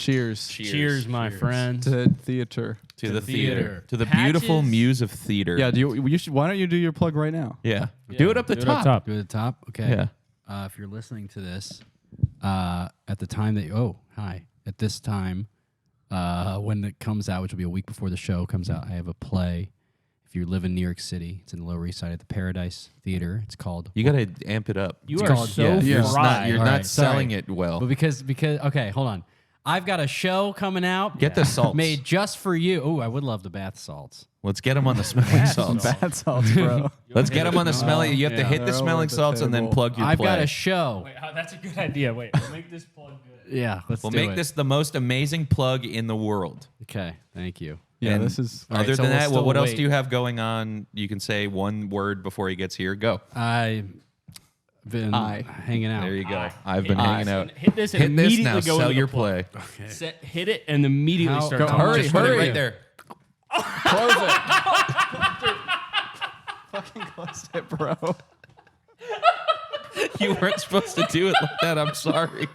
Cheers. Cheers, my friends. To theater. To the theater. To the P.A.T.C.H.E.S. beautiful muse of theater. Yeah. Why don't you do your plug right now? Yeah. Do it up the top. Do it at the top? Okay. Yeah. If you're listening to this, at the time that at this time, when it comes out, which will be a week before the show comes out, I have a play. If you live in New York City, it's in the Lower East Side at the Paradise Theater. It's called... You got to amp it up. You are so fried. You're not selling it well. But because okay, hold on. I've got a show coming out. Get the salts. Made just for you. Oh, I would love the bath salts. Let's get them on the smelling salts. Bath salts, bro. Let's get them on the smelling. You have to hit the smelling salts and then plug your I've play. got a show. Wait, that's a good idea. Wait, we'll make this plug good. Yeah, We'll make this the most amazing plug in the world. Okay, thank you. Yeah, And this is... Other so than we'll that, still what else wait. do you have going on? You can say one word before he gets here. Go. I've been hanging out. There you go. I've been hanging out. Hit this and Hit this immediately now. go Sell into your the plug. play. Okay. Hit it and immediately start Go, talking. hurry, Just put it hurry. right there. Close it. Fucking close it, bro. You weren't supposed to do it like that. I'm sorry.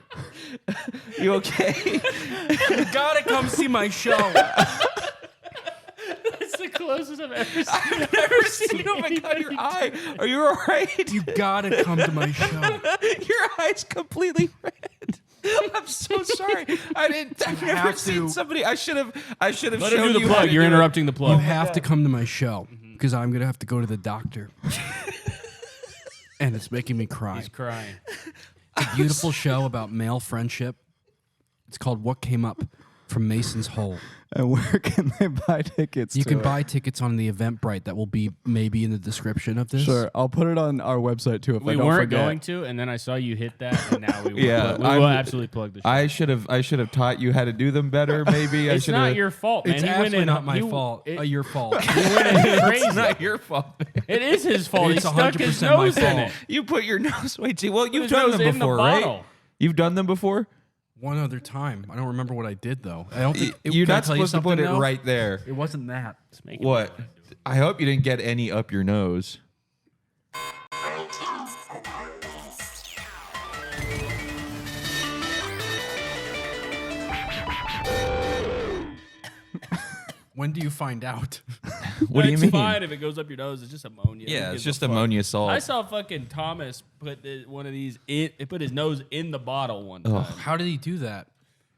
You okay? You gotta come see my show. That's the closest I've ever seen. I've never seen you have cut your eye. Are you all right? You gotta come to my show. Your eye's completely red. I'm so sorry. I've never seen somebody. I should have Let shown him do the you how plug. to You're do it. interrupting the You plug. have to come to my show because I'm gonna have to go to the doctor, and it's making me cry. He's crying. It's a beautiful show about male friendship. It's called "What Came Up from Mason's Hole." And where can they buy tickets You to can it? buy tickets on the Eventbrite. That will be maybe in the description of this. Sure, I'll put it on our website too if I We don't weren't forget. going to, and then I saw you hit that, and now we will. Yeah, We will absolutely plug the show. I should have taught you how to do them better. Maybe It's not your fault, man. It's He went actually in, not my he- fault. It, Your fault. he went in crazy. It's not your fault. It is his fault. He It's stuck his 100% my nose in fault. it. You put your nose way too. Well, you've his done nose them in the before, right? bottle. You've done them before. One other time. I don't remember what I did though. I don't think You're can I not tell you supposed to put something it now? right there. It wasn't that. What? I hope you didn't get any up your nose. When do you find out? What do you mean? It's fine if it goes up your nose. It's just ammonia. Yeah, Who it's gives a just fuck? ammonia salt. I saw fucking Thomas put one of these in. It put his nose in the bottle one time. How did he do that?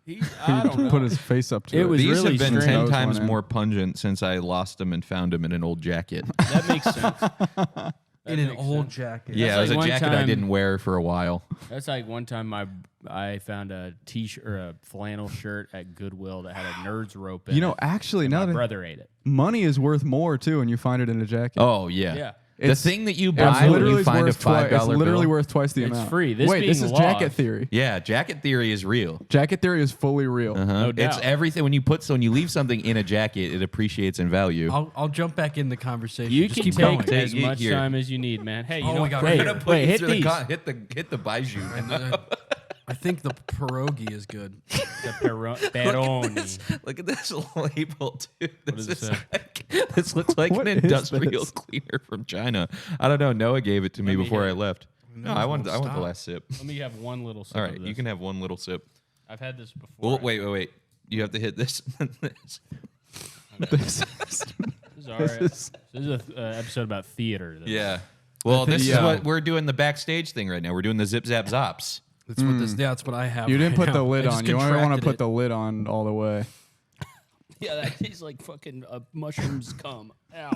I don't know. Put his face up to it. It was These really have been strange. 10 Nose times went in. more pungent since I lost them and found them in an old jacket. That makes sense. In an makes old sense. jacket. Yeah, it was like a one jacket I time- didn't wear for a while. That's like one time I found a t-shirt or a flannel shirt at Goodwill that had a Nerds rope in You know, it. actually, and now my that brother ate it. money is worth more too when you find it in a jacket. Oh, yeah. Yeah. The It's- thing that you It's buy when literally you find a worth twi- $5 It's literally bill. worth twice the It's amount. free. This Wait, this being is jacket lost- theory. Yeah, jacket theory is real. Jacket theory is fully real. No It's doubt. everything. When you leave something in a jacket, it appreciates in value. I'll jump back in the conversation. You Just can keep take going. Take as it much here. time as you need, man. Hey, you Oh know, my God, wait, we're gonna wait, hit Through the these. hit the bijou. I think the pierogi is good. The Peroni. Look at this label, dude. does it say? This looks like What an is industrial this? cleaner from China. I don't know. Noah gave it to me me before hear I it. left. No, I want the last sip. Let me have one little sip All of right, this. you can have one little sip. I've had this before. Well, wait. You have to hit this. This. This is- This is all right. This is an episode about theater. Yeah. Well, this is yeah. what we're doing the backstage thing right now. We're doing the zip zap zops. That's what this. Yeah, that's what I have. you didn't right put the now. lid I just on. You only want to contracted put it. the lid on all the way. Yeah, that tastes like fucking mushrooms cum. Ow.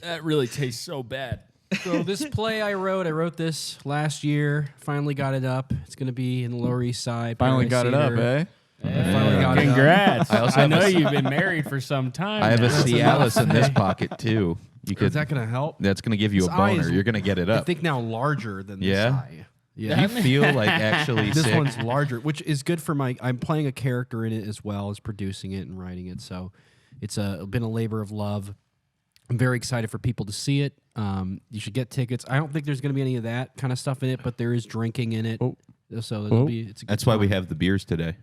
That really tastes so bad. So this play I wrote this last year. Finally got it up. It's going to be in the Lower East Side. Finally Paradise got it up, Theater. eh? Finally got it up. Congrats. I also I have know a- you've been married for some time. I have a now. Cialis in this pocket too. You Is could. that going to help? That's going to give you a This eye boner. is- You're going to get it I up. think now larger than this Yeah? eye. Yeah. You feel like actually This sick. one's larger, which is good for my. I'm playing a character in it as well as producing it and writing it. So it's been a labor of love. I'm very excited for people to see it. You should get tickets. I don't think there's going to be any of that kind of stuff in it, but there is drinking in it. Oh. So it'll be. It's a good That's why we time. have the beers today.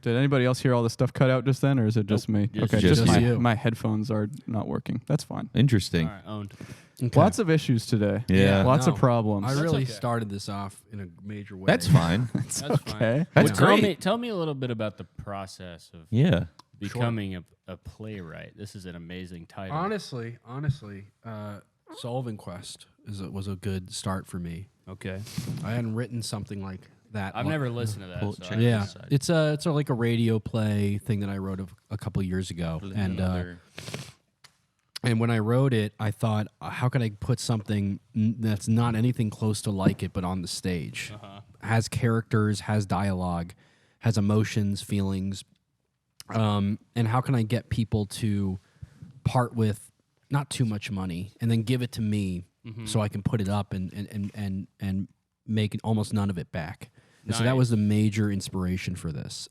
Did anybody else hear all the stuff cut out just then, or is it just me? Just- Okay, just just you. my headphones are not working. That's fine. Interesting. All right, owned. Okay. Lots of issues today. Yeah. Lots of No. problems. I That's really okay. started this off in a major way. That's fine. It's That's fine. okay. That's Tell great. Tell me a little bit about the process of Yeah. becoming a playwright. This is an amazing title. Honestly, Sullivan Quest was a good start for me. Okay. I hadn't written something like that. I've never listened to that. Pull- so check I- Yeah, this side. it's like a radio play thing that I wrote a couple years ago, and when I wrote it, I thought, how can I put something that's not anything close to like it, but on the stage, has characters, has dialogue, has emotions, feelings, and how can I get people to part with not too much money and then give it to me so I can put it up and make almost none of it back. And so that was the major inspiration for this.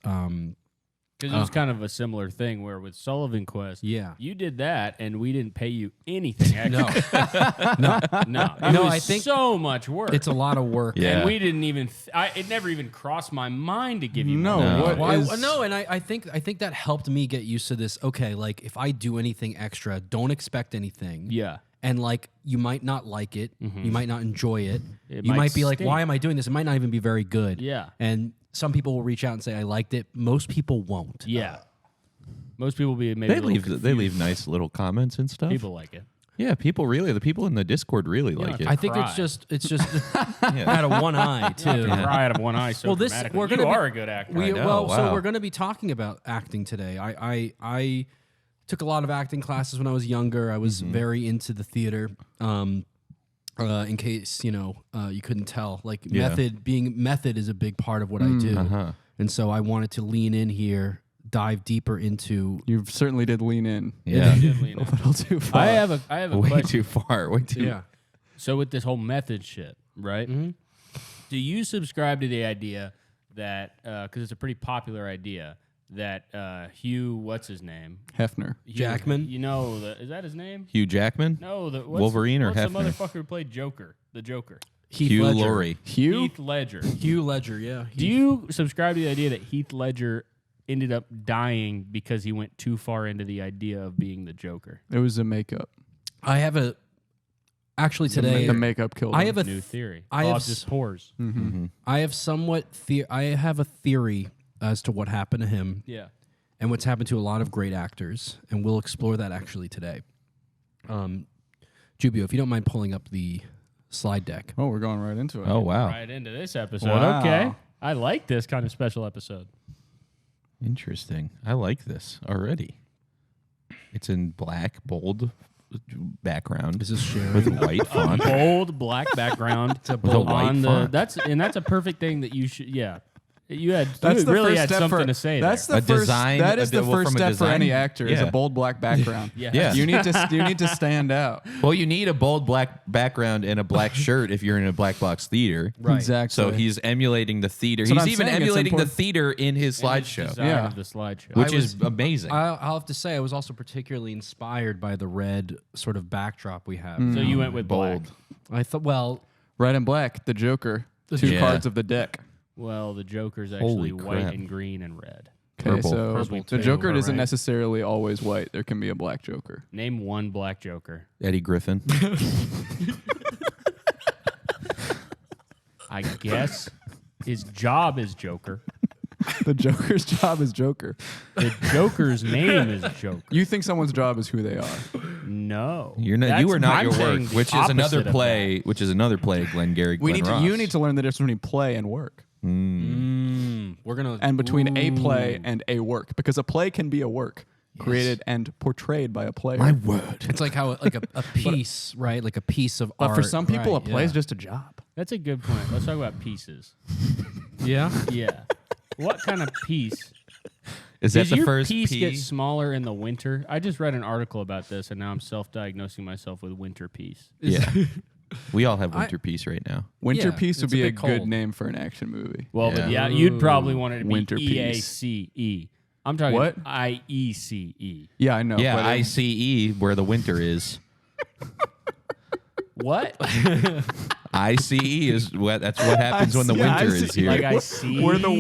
Because it was kind of a similar thing where with Sullivan Quest, Yeah. you did that and we didn't pay you anything extra. No, No. It No, was I think so much work. it's a lot of work. Yeah. And we didn't even, it never even crossed my mind to give you No, money. what Well, is- no, and I think that helped me get used to this. Okay, like if I do anything extra, don't expect anything. Yeah. And like you might not like it, you might not enjoy it. It You might might be like, stink. "Why am I doing this?" It might not even be very good. Yeah. And some people will reach out and say, "I liked it." Most people won't. Yeah. Most people be maybe They a little leave confused. nice little comments and stuff. People like it. Yeah, the people in the Discord really like it. I think Cry. it's just out of one eye too. Cry out of one eye so Well, this dramatically. we're You gonna are a good actor. I know, So wow. we're going to be talking about acting today. I took a lot of acting classes when I was younger. I was very into the theater. In case you couldn't tell, like method is a big part of what I do, and so I wanted to lean in here, dive deeper into. You certainly did lean in. Yeah. A little too far. I have a Way question. too far. Way too. Yeah, So with this whole method shit, right? Do you subscribe to the idea that because it's a pretty popular idea that Hugh, what's his name? Hefner. Hugh- Jackman? You know, is that his name? Hugh Jackman? No, Wolverine or what's the Hefner? motherfucker who played Joker? The Joker. Heath Ledger. Laurie. Hugh? Heath Ledger. Hugh Ledger. Yeah. Do you subscribe to the idea that Heath Ledger ended up dying because he went too far into the idea of being the Joker? It was the makeup. I have a. Actually, today The makeup killed him. I have a New theory. I have just pores. I have somewhat I have a theory as to what happened to him. Yeah. And what's happened to a lot of great actors, and we'll explore that actually today. Jubio, if you don't mind pulling up the slide deck. Oh, we're going right into it. Oh, wow. Right into this episode. Wow. Okay. I like this kind of special episode. Interesting. I like this already. It's in black, bold background. Is this sharing? with white font? Bold black background. With a white on the font. that's a perfect thing that you should you had That's you the really first had step something for, to say That's there. the A first. design- That is the well, first from a step for any design- actor. Is yeah. a bold black background. Yeah. You need to stand out. Well, you need a bold black background and a black shirt if you're in a black box theater. Right. Exactly. So he's emulating the theater. That's what He's I'm even saying, it's emulating the important. theater in his And his slideshow, design Yeah. of the slideshow. which is amazing. I'll have to say, I was also particularly inspired by the red sort of backdrop we have. So you went with bold. black. I thought, well, Red and black, the Joker. Two Yeah. cards of the deck. Well, the Joker's Holy actually white crap. and green and red. Okay, Purple. so Purple the too, Joker isn't right? necessarily always white. There can be a black Joker. Name one black Joker. Eddie Griffin. I guess his job is Joker. The Joker's job is Joker. The Joker's name is Joker. You think someone's job is who they are. No, You're not. That's- You are not I'm your saying work, the which is another opposite of play. Which is another play. Glengarry. You Glen need to learn the difference between play and work. we're gonna And between a play and a work. Because a play can be a work created and portrayed by a player. My word. It's like how a piece, right? Like a piece of but art. for some people, right, a play is yeah. just a job. That's a good point. Let's talk about pieces. Yeah. Yeah. What kind of piece? Is that Does the your first piece P? get smaller in the winter? I just read an article about this, and now I'm self-diagnosing myself with winter piece. Yeah. We all have winter peace right now. Winter Yeah, Piece would it's a be a bit good cold. name for an action movie. Well, but Yeah. yeah, you'd probably want it to be Winter Piece. EACE. I'm talking What? IECE. Yeah, I know. Yeah, but ICE, where the winter is. What? ICE is what. That's what happens when the winter is here. Like I see Where the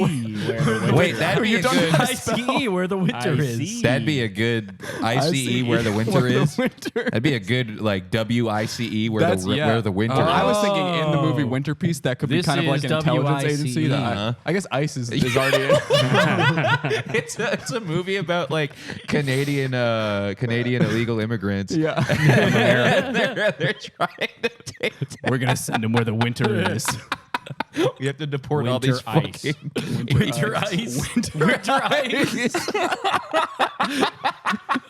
Wait, that'd be a good. ICE where the winter I is. see. That'd be a good ICE where the winter is. That'd be a good like WICE where the winter. I is. was thinking in the movie Winter Peace that could be This kind of like is an intelligence WICE. agency. That I guess ICE is already in. It's a movie about like Canadian illegal immigrants. Yeah. they're trying to take. We're gonna send them where the winter is. We have to deport all these Winter ice. fucking Winter ice. Winter ice.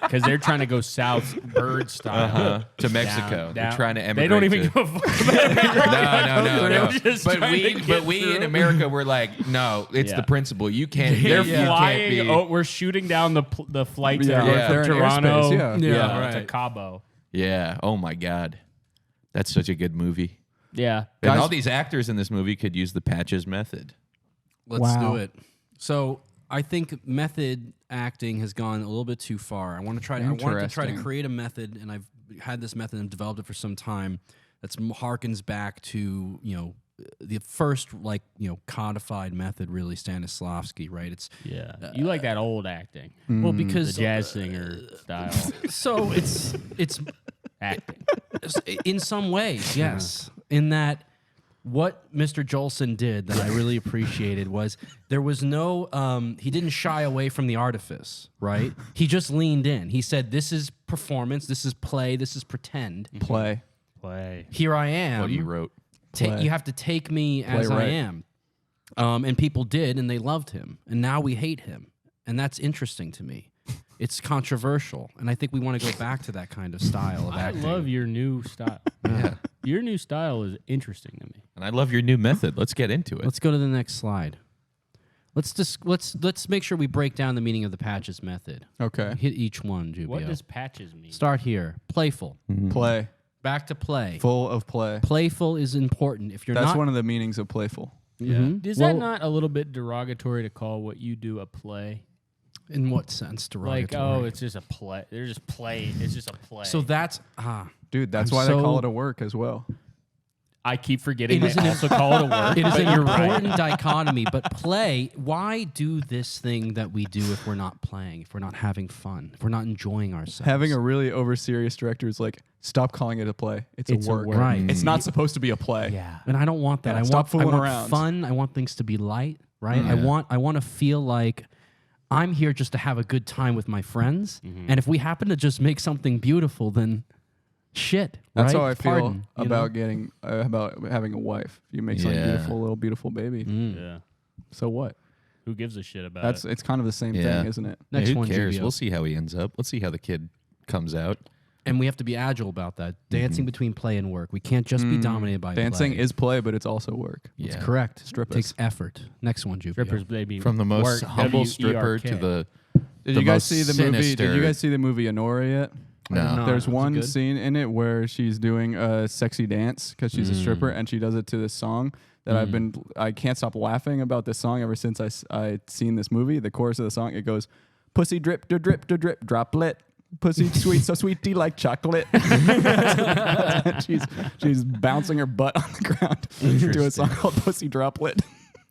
because they're trying to go south bird style to Mexico. Down. They're trying to emigrate. They don't even to, give a fuck about no. They're just But trying to get we through. in America, we're like, no, it's Yeah. the principle. You can't. They're you can't flying. be- Oh, we're shooting down the flights Yeah. that Yeah. from They're in Toronto, airspace, yeah. to Right. Cabo. Yeah. Oh my God, that's such a good movie. Yeah, And Guys- all these actors in this movie could use the Patches method. Let's Wow. do it. So I think method acting has gone a little bit too far. I want to try to try to Interesting. create a method, and I've had this method and developed it for some time. That's harkens back to the first codified method, really Stanislavski, right? It's yeah. You like that old acting, well the because jazz singer style so it's acting. in some ways, yes. In that, what Mr. Jolson did that I really appreciated was there was no, he didn't shy away from the artifice, right? He just leaned in. He said, this is performance, this is play, this is pretend. Play. Here I am. What you wrote. Play. You have to take me as I right. am. And people did, and they loved him. And now we hate him. And that's interesting to me. It's controversial, and I think we want to go back to that kind of style of I acting. love your new style. Yeah. Your new style is interesting to me. And I love your new method. Let's get into it. Let's go to the next slide. Let's make sure we break down the meaning of the Patches method. Okay. Hit each one, Jubio. What does patches mean? Start here. Playful. Play. Back to play. Full of play. Playful is important. If you're That's not, one of the meanings of playful. Mhm. Is Well, that not a little bit derogatory to call what you do a play? in what sense Like, derogatory? it's just a play. They're just playing. It's just a play. So that's Dude, that's I'm why they so- call it a work as well. I keep forgetting It they is an- also call it a work. it is but an you're right. important dichotomy. But play. Why do this thing that we do if we're not playing? If we're not having fun? If we're not enjoying ourselves? Having a really over serious director is like, stop calling it a play. It's It's a a work. work. Right. It's not supposed to be a play. Yeah. And I don't want that. Yeah, I stop want fooling around. fun. I want things to be light, right? Yeah. I want to feel like I'm here just to have a good time with my friends. And if we happen to just make something beautiful, then shit. That's right? how I feel Pardon, you about know? getting about having a wife. You make something Yeah. beautiful, a little beautiful baby. Yeah. So what? Who gives a shit about That's it? it's kind of the same Yeah. thing, isn't it? Next who one, cares? Jubio. We'll see how he ends up. Let's see how the kid comes out. And we have to be agile about that. Dancing between play and work. We can't just be dominated by Dancing play. is play, but it's also work. Yeah. That's correct. Strippers. Takes effort. Next one, Jubio. Strippers, baby. From the most work, humble stripper W-E-R-K. to the Did the you guys most see the movie? Did sinister- you guys see the movie Honora yet? No. No. There's is it one good? scene in it where she's doing a sexy dance because she's a stripper and she does it to this song that I can't stop laughing about this song ever since I seen this movie. The chorus of the song, it goes, "Pussy drip, da drip, da drip, droplet. Pussy sweet, so sweetie like chocolate." she's bouncing her butt on the ground to a song called Pussy Droplet.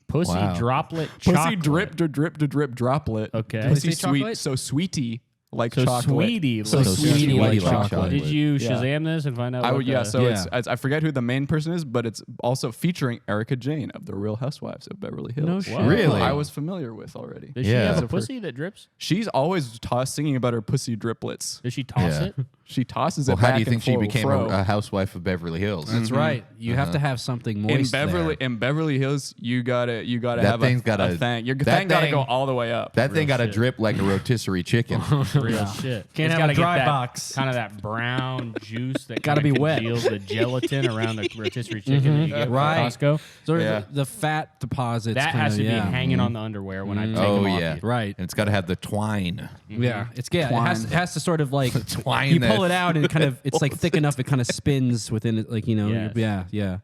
Pussy Wow. droplet Pussy chocolate. drip, da drip, da drip, droplet. Okay. Pussy Say sweet, chocolate? so sweetie like So chocolate. sweetie. So like sweetie like chocolate. chocolate. Did you Yeah. Shazam this and find out? I what would, yeah. the- So Yeah. I forget who the main person is, but it's also featuring Erica Jane of The Real Housewives of Beverly Hills. No shit. Wow. Really? I was familiar with already. Does she Yeah. have a So for- pussy that drips? She's always singing about her pussy driplets. Does she toss Yeah. it? She tosses Well, it how back do you think and she fro- became fro. a housewife of Beverly Hills? That's right. You have to have something moist there. in Beverly Hills, you gotta That have thing's a gotta- thing. Your that thing gotta thing- go all the way up. That thing got to shit. drip like a rotisserie chicken. Real shit. Can't It's have gotta a get dry that, box. Kind of that brown juice that Gotta kinda be wet. congeals the gelatin around the rotisserie chicken that you get Right. from Costco. Sort of Yeah. the fat deposits. That kinda, has to be yeah. hanging on the underwear when I take Oh, them off yeah. you. Right. And it's got to have the twine. Yeah. It's good. It Twine. has to sort of like twine you pull that- it out and kind of it's like thick enough. It kind of spins within it, like Yes. Yeah.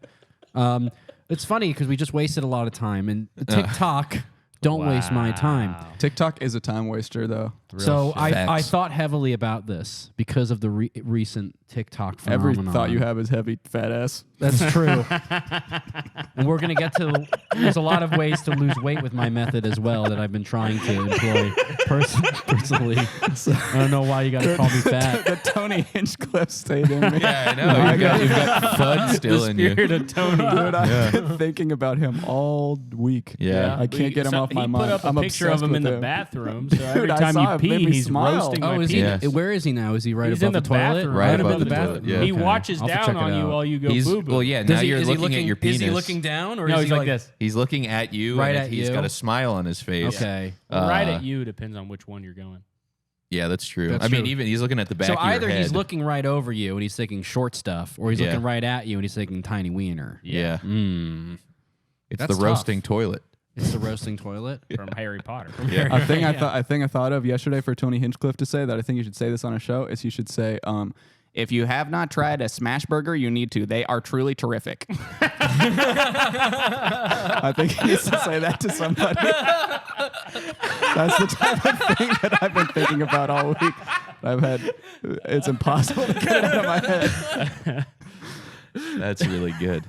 It's funny because we just wasted a lot of time and TikTok. Don't waste my time. Wow. TikTok is a time waster, though. So I Facts. thought heavily about this because of the recent TikTok Every phenomenon. thought you have is heavy fat ass. That's true. And we're going to get to... There's a lot of ways to lose weight with my method as well that I've been trying to employ personally. I don't know why you got to call me fat. The Tony Hinchcliffe stayed in me. Yeah, I know. You've got FUD still in you. Spirit of Tony. Dude, I've been thinking about him all week. Yeah. I can't get him off my He mind. put up I'm a picture of obsessed him in with the him. bathroom. So every Dude, I time saw you it. Made pee, me he's smile. roasting my Oh, is penis. he? Yes. Where is he now? Is he right He's above in the the toilet? bathroom. Right above the the bathroom. toilet, yeah. He Okay. watches I'll have to down check it on you out. while you go He's boo-boo. well, yeah. Now you're looking at your penis. Is he looking down or No, is he's he like this. He's looking at you. Right and at he's you? got a smile on his face. Okay. Right at you depends on which one you're going. Yeah, that's true. That's I mean, true. even he's looking at the back So of your either head. he's looking right over you and he's thinking short stuff, or he's Yeah. looking right at you and he's thinking tiny wiener. Yeah. Mm. It's That's the roasting toilet. It's the roasting toilet. From Harry Potter. A thing I thought of yesterday for Tony Hinchcliffe to say that I think you should say this on a show is you should say, if you have not tried a smash burger, you need to. They are truly terrific. I think he needs to say that to somebody. That's the type of thing that I've been thinking about all week. It's impossible to get it out of my head. That's really good.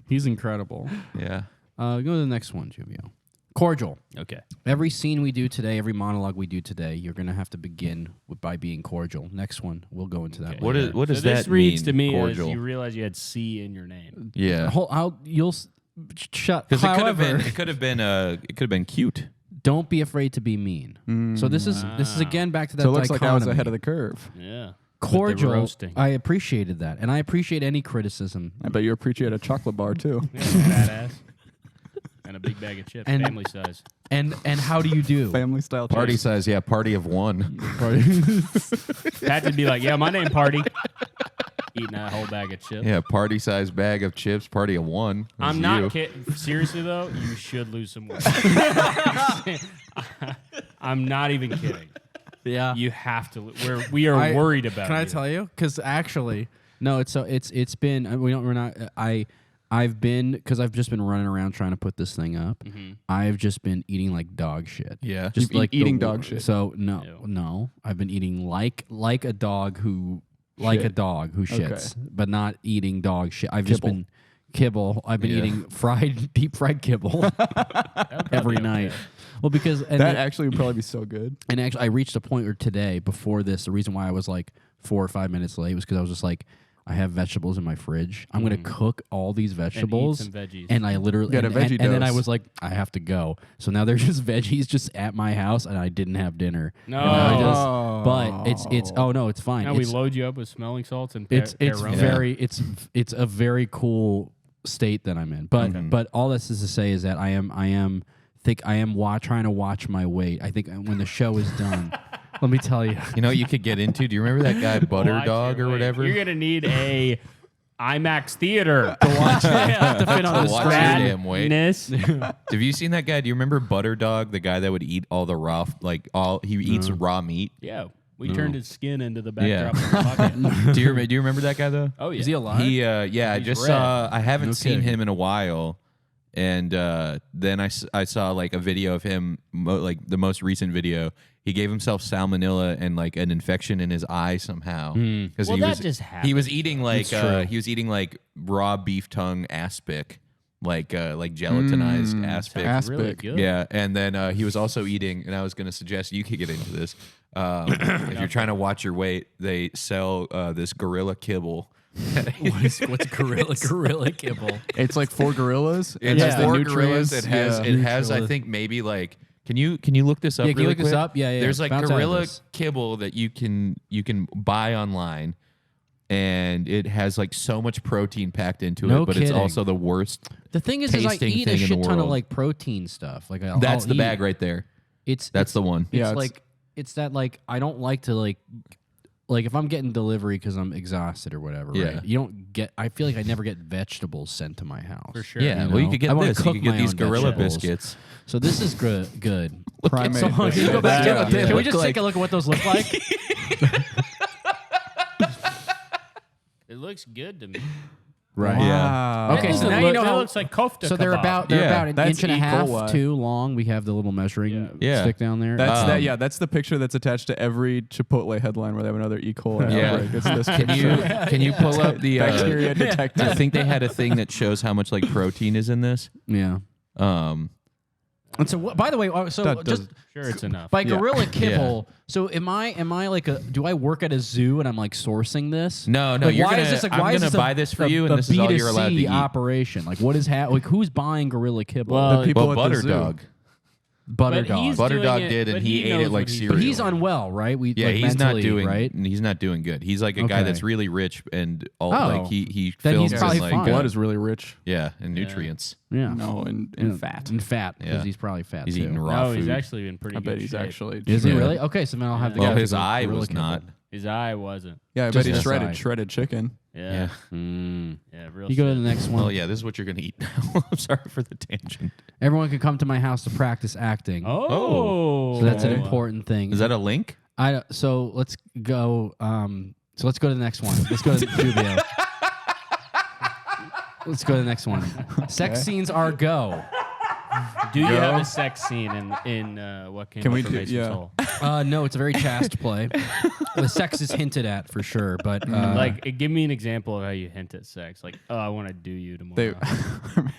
He's incredible. Yeah. Go to the next one, Juvio. Cordial. Okay. Every scene we do today, every monologue we do today, you're going to have to begin by being cordial. Next one, we'll go into that. What later. is what does So this that reads mean? to me cordial. as you realize you had C in your name. Yeah. Shut. Because However, it could have been cute. don't be afraid to be mean. So this is again back to that. So it looks like I was dichotomy. ahead of the curve. Yeah. Cordial. roasting. I appreciated that, and I appreciate any criticism. I bet you appreciate a chocolate bar too. Yeah, badass. And a big bag of chips, And- family size. And how do you do? Family style Party chips. size, yeah, party of one. Pat would be like, yeah, my name Party. Eating that whole bag of chips. Yeah, party size bag of chips, party of one. I'm That's not you. kidding. Seriously, though, you should lose some weight. I'm not even kidding. Yeah. You have to. We are worried about Can I you. tell you? Because actually, no. It's been we're not. I've been because I've just been running around trying to put this thing up. I've just been eating like dog shit. Yeah. Just You've like eating dog shit. So Ew. no. I've been eating like a dog who Shit. a dog who shits, but not eating dog shit. I've just Kibble. been kibble. I've been Yeah. eating deep fried kibble every night. Well, because That actually would probably be so good. and actually, I reached a point where today, before this, the reason why I was like 4 or 5 minutes late was because I was just like, I have vegetables in my fridge. I'm going to cook all these vegetables. some veggies. And I literally, Get a and veggie then I dose. was like, I have to go. So now there's just veggies just at my house, and I didn't have dinner. No. And I just, but it's oh no, it's fine. Now we It's, load you up with smelling salts and it's aroma. very it's a very cool state that I'm in. But all this is to say is that I am trying to watch my weight. I think when the show is done, let me tell you. You know what you could get into? Do you remember that guy Butter Watch Dog your or weight. whatever? You're gonna need a IMAX theater to watch it to fit on To the watch your screen. damn weight. Madness. Have you seen that guy? Do you remember Butter Dog, the guy that would eat all the raw, he eats raw meat? Yeah, we turned his skin into the Yeah. backdrop of the bucket. Do you remember that guy though? Oh yeah. Is he alive? He I He's just red. saw. I haven't No seen kidding. him in a while, and then I saw like a video of him, like the most recent video. He gave himself salmonella and like an infection in his eye somehow. Because Well, he that was just he was happens. eating like It's true. he was eating like raw beef tongue aspic, like gelatinized aspic. Sounds really Aspic. good. Yeah, and then he was also eating, and I was going to suggest you could get into this. If you're trying to watch your weight, they sell this gorilla kibble. What's gorilla kibble? It's like 4 gorillas. It's has the 4 nutrients. gorillas. It has I Nutrients. think maybe like can you look this up? Yeah, can you really look this quick? up? Yeah, yeah. There's like Bounce out of gorilla this. kibble that you can buy online, and it has like so much protein packed into No it, but kidding. it's also the worst. The thing is I tasting eat a thing in the shit ton of world. like protein stuff. Like That's I'll the eat. bag right there. That's the one. It's Yeah, it's- like it's that like I don't like to like if I'm getting delivery because I'm exhausted or whatever. Yeah. Right? You don't get. I feel like I never get vegetables sent to my house. For sure. Yeah, You well, you know? could get I wanna this. You cook could get my these own gorilla vegetables. biscuits. So this is good. Primate So can you go back? Yeah. Can we just take a look at what those look like? It looks good to me. Right. Yeah. Okay, so That now look- you know that how looks like kofta So they're kebab. about Yeah, an that's inch and a E. half coli. too long. We have the little measuring Yeah. stick down there. That's that's the picture that's attached to every Chipotle headline where they have another E. coli Yeah. outbreak. It's this Can you pull up the bacteria detector. I think they had a thing that shows how much like protein is in this. Yeah. And so, by the way, so That just Sure, it's enough. by Yeah. Gorilla Kibble. So am I like do I work at a zoo and I'm like sourcing this? No, Like, you're why gonna, is this like I'm why is gonna this buy this for you, and this is all you're allowed to B2C eat. operation? Like what is like who's buying Gorilla Kibble? Well, The people Well, at the Butter zoo. Dog. Butter but Dog. he's Butter doing Dog it, did, and but he ate knows it like what he's cereal. But he's unwell, right? Yeah, like, he's not mentally, doing right. He's not doing good. He's like a guy Okay. that's really rich and all Oh. like he Then he's films probably in like fine. Blood is really rich. yeah, and nutrients. Yeah. No, in Yeah, fat. and fat because Yeah. he's probably fat He's too. eating raw No, food. he's actually in pretty I good bet he's shape. actually. Is he Yeah. really? Okay, so then I'll have the well, guy his who eye Gorilla was Kibble. not. His eye wasn't. Yeah, I Just bet he aside. shredded chicken. Yeah. Mm. Yeah, real You go to shit. the next one. Oh yeah, this is what you're gonna eat now. I'm sorry for the tangent. Everyone can come to my house to practice acting. Oh. So that's an Okay. important thing. Is that a link? So let's go. So let's go to the next one. Let's go to Jubio. Let's go to the next one. Sex scenes are go. Do you have a sex scene in What Came Can Up we from do- Mason's yeah. Hole? No, it's a very chaste play. The sex is hinted at for sure, but Like, give me an example of how you hint at sex. Like, oh, I want to do you tomorrow. They,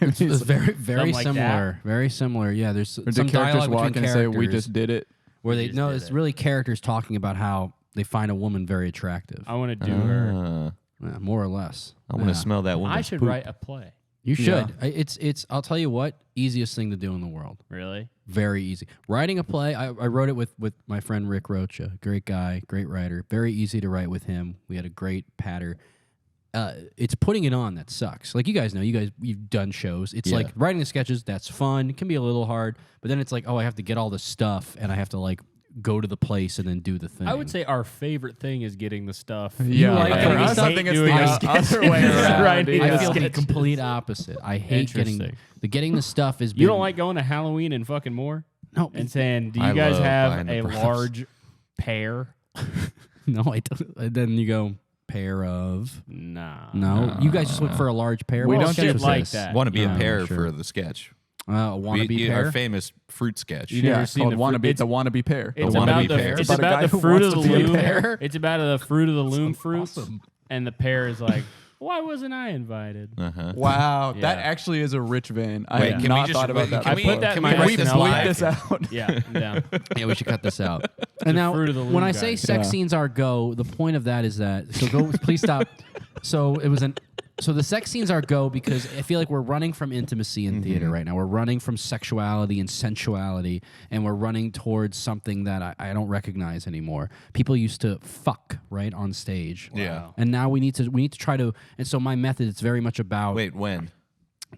it's very, very Something like similar. Very similar. Yeah, there's or some do characters dialogue walk between and say, characters "We just did it"? where they just no, did it's it. really characters talking about how they find a woman very attractive. I want to do her. Yeah, more or less. I want to Yeah. smell that woman. I should write a play. You should. Yeah. It's. I'll tell you what. Easiest thing to do in the world. Really? Very easy. Writing a play. I wrote it with my friend Rick Rocha. Great guy. Great writer. Very easy to write with him. We had a great patter. It's putting it on that sucks. Like you guys know. You've done shows. It's Yeah. like writing the sketches. That's fun. It can be a little hard, but then it's like, oh, I have to get all the stuff and I have to like go to the place and then do the thing. I would say our favorite thing is getting the stuff. Yeah, like for getting us, the I think it's the sketches. other way around. Right, Yeah. I feel the sketches. complete opposite. I hate getting Interesting. the stuff is. You don't like going to Halloween and fucking more? no And saying, do I you guys love have buying the a props. large pair? no I don't. And then you go pair of. Nah. No, you guys just look for a large pair. We What don't sketch do was like this? that. Want to be No, a pair sure. for the sketch. A wannabe Our pair. famous fruit sketch. You Yeah, never it's seen called the fruit- wannabe. it's- The wannabe pear. It's The about wannabe the pear. it's About a about guy the who fruit of the wants to be a loom. pear. It's about the fruit of the loom fruits, and the pear is like, why wasn't I invited? Uh-huh. Wow, Yeah. that actually is a rich vein. I Wait, had can not we just thought about that. I before. put that can in we my write this SNL bleep act. this out? Yeah, I'm down. Yeah, we should cut this out. And now, fruit of the when loom I guy. say sex Yeah. scenes are go, the point of that is that. So go. Please stop. So it was an. So the sex scenes are go because I feel like we're running from intimacy in theater right now. We're running from sexuality and sensuality, and we're running towards something that I don't recognize anymore. People used to fuck right on stage. Yeah. And now we need to try to. And so my method is very much about. Wait, when?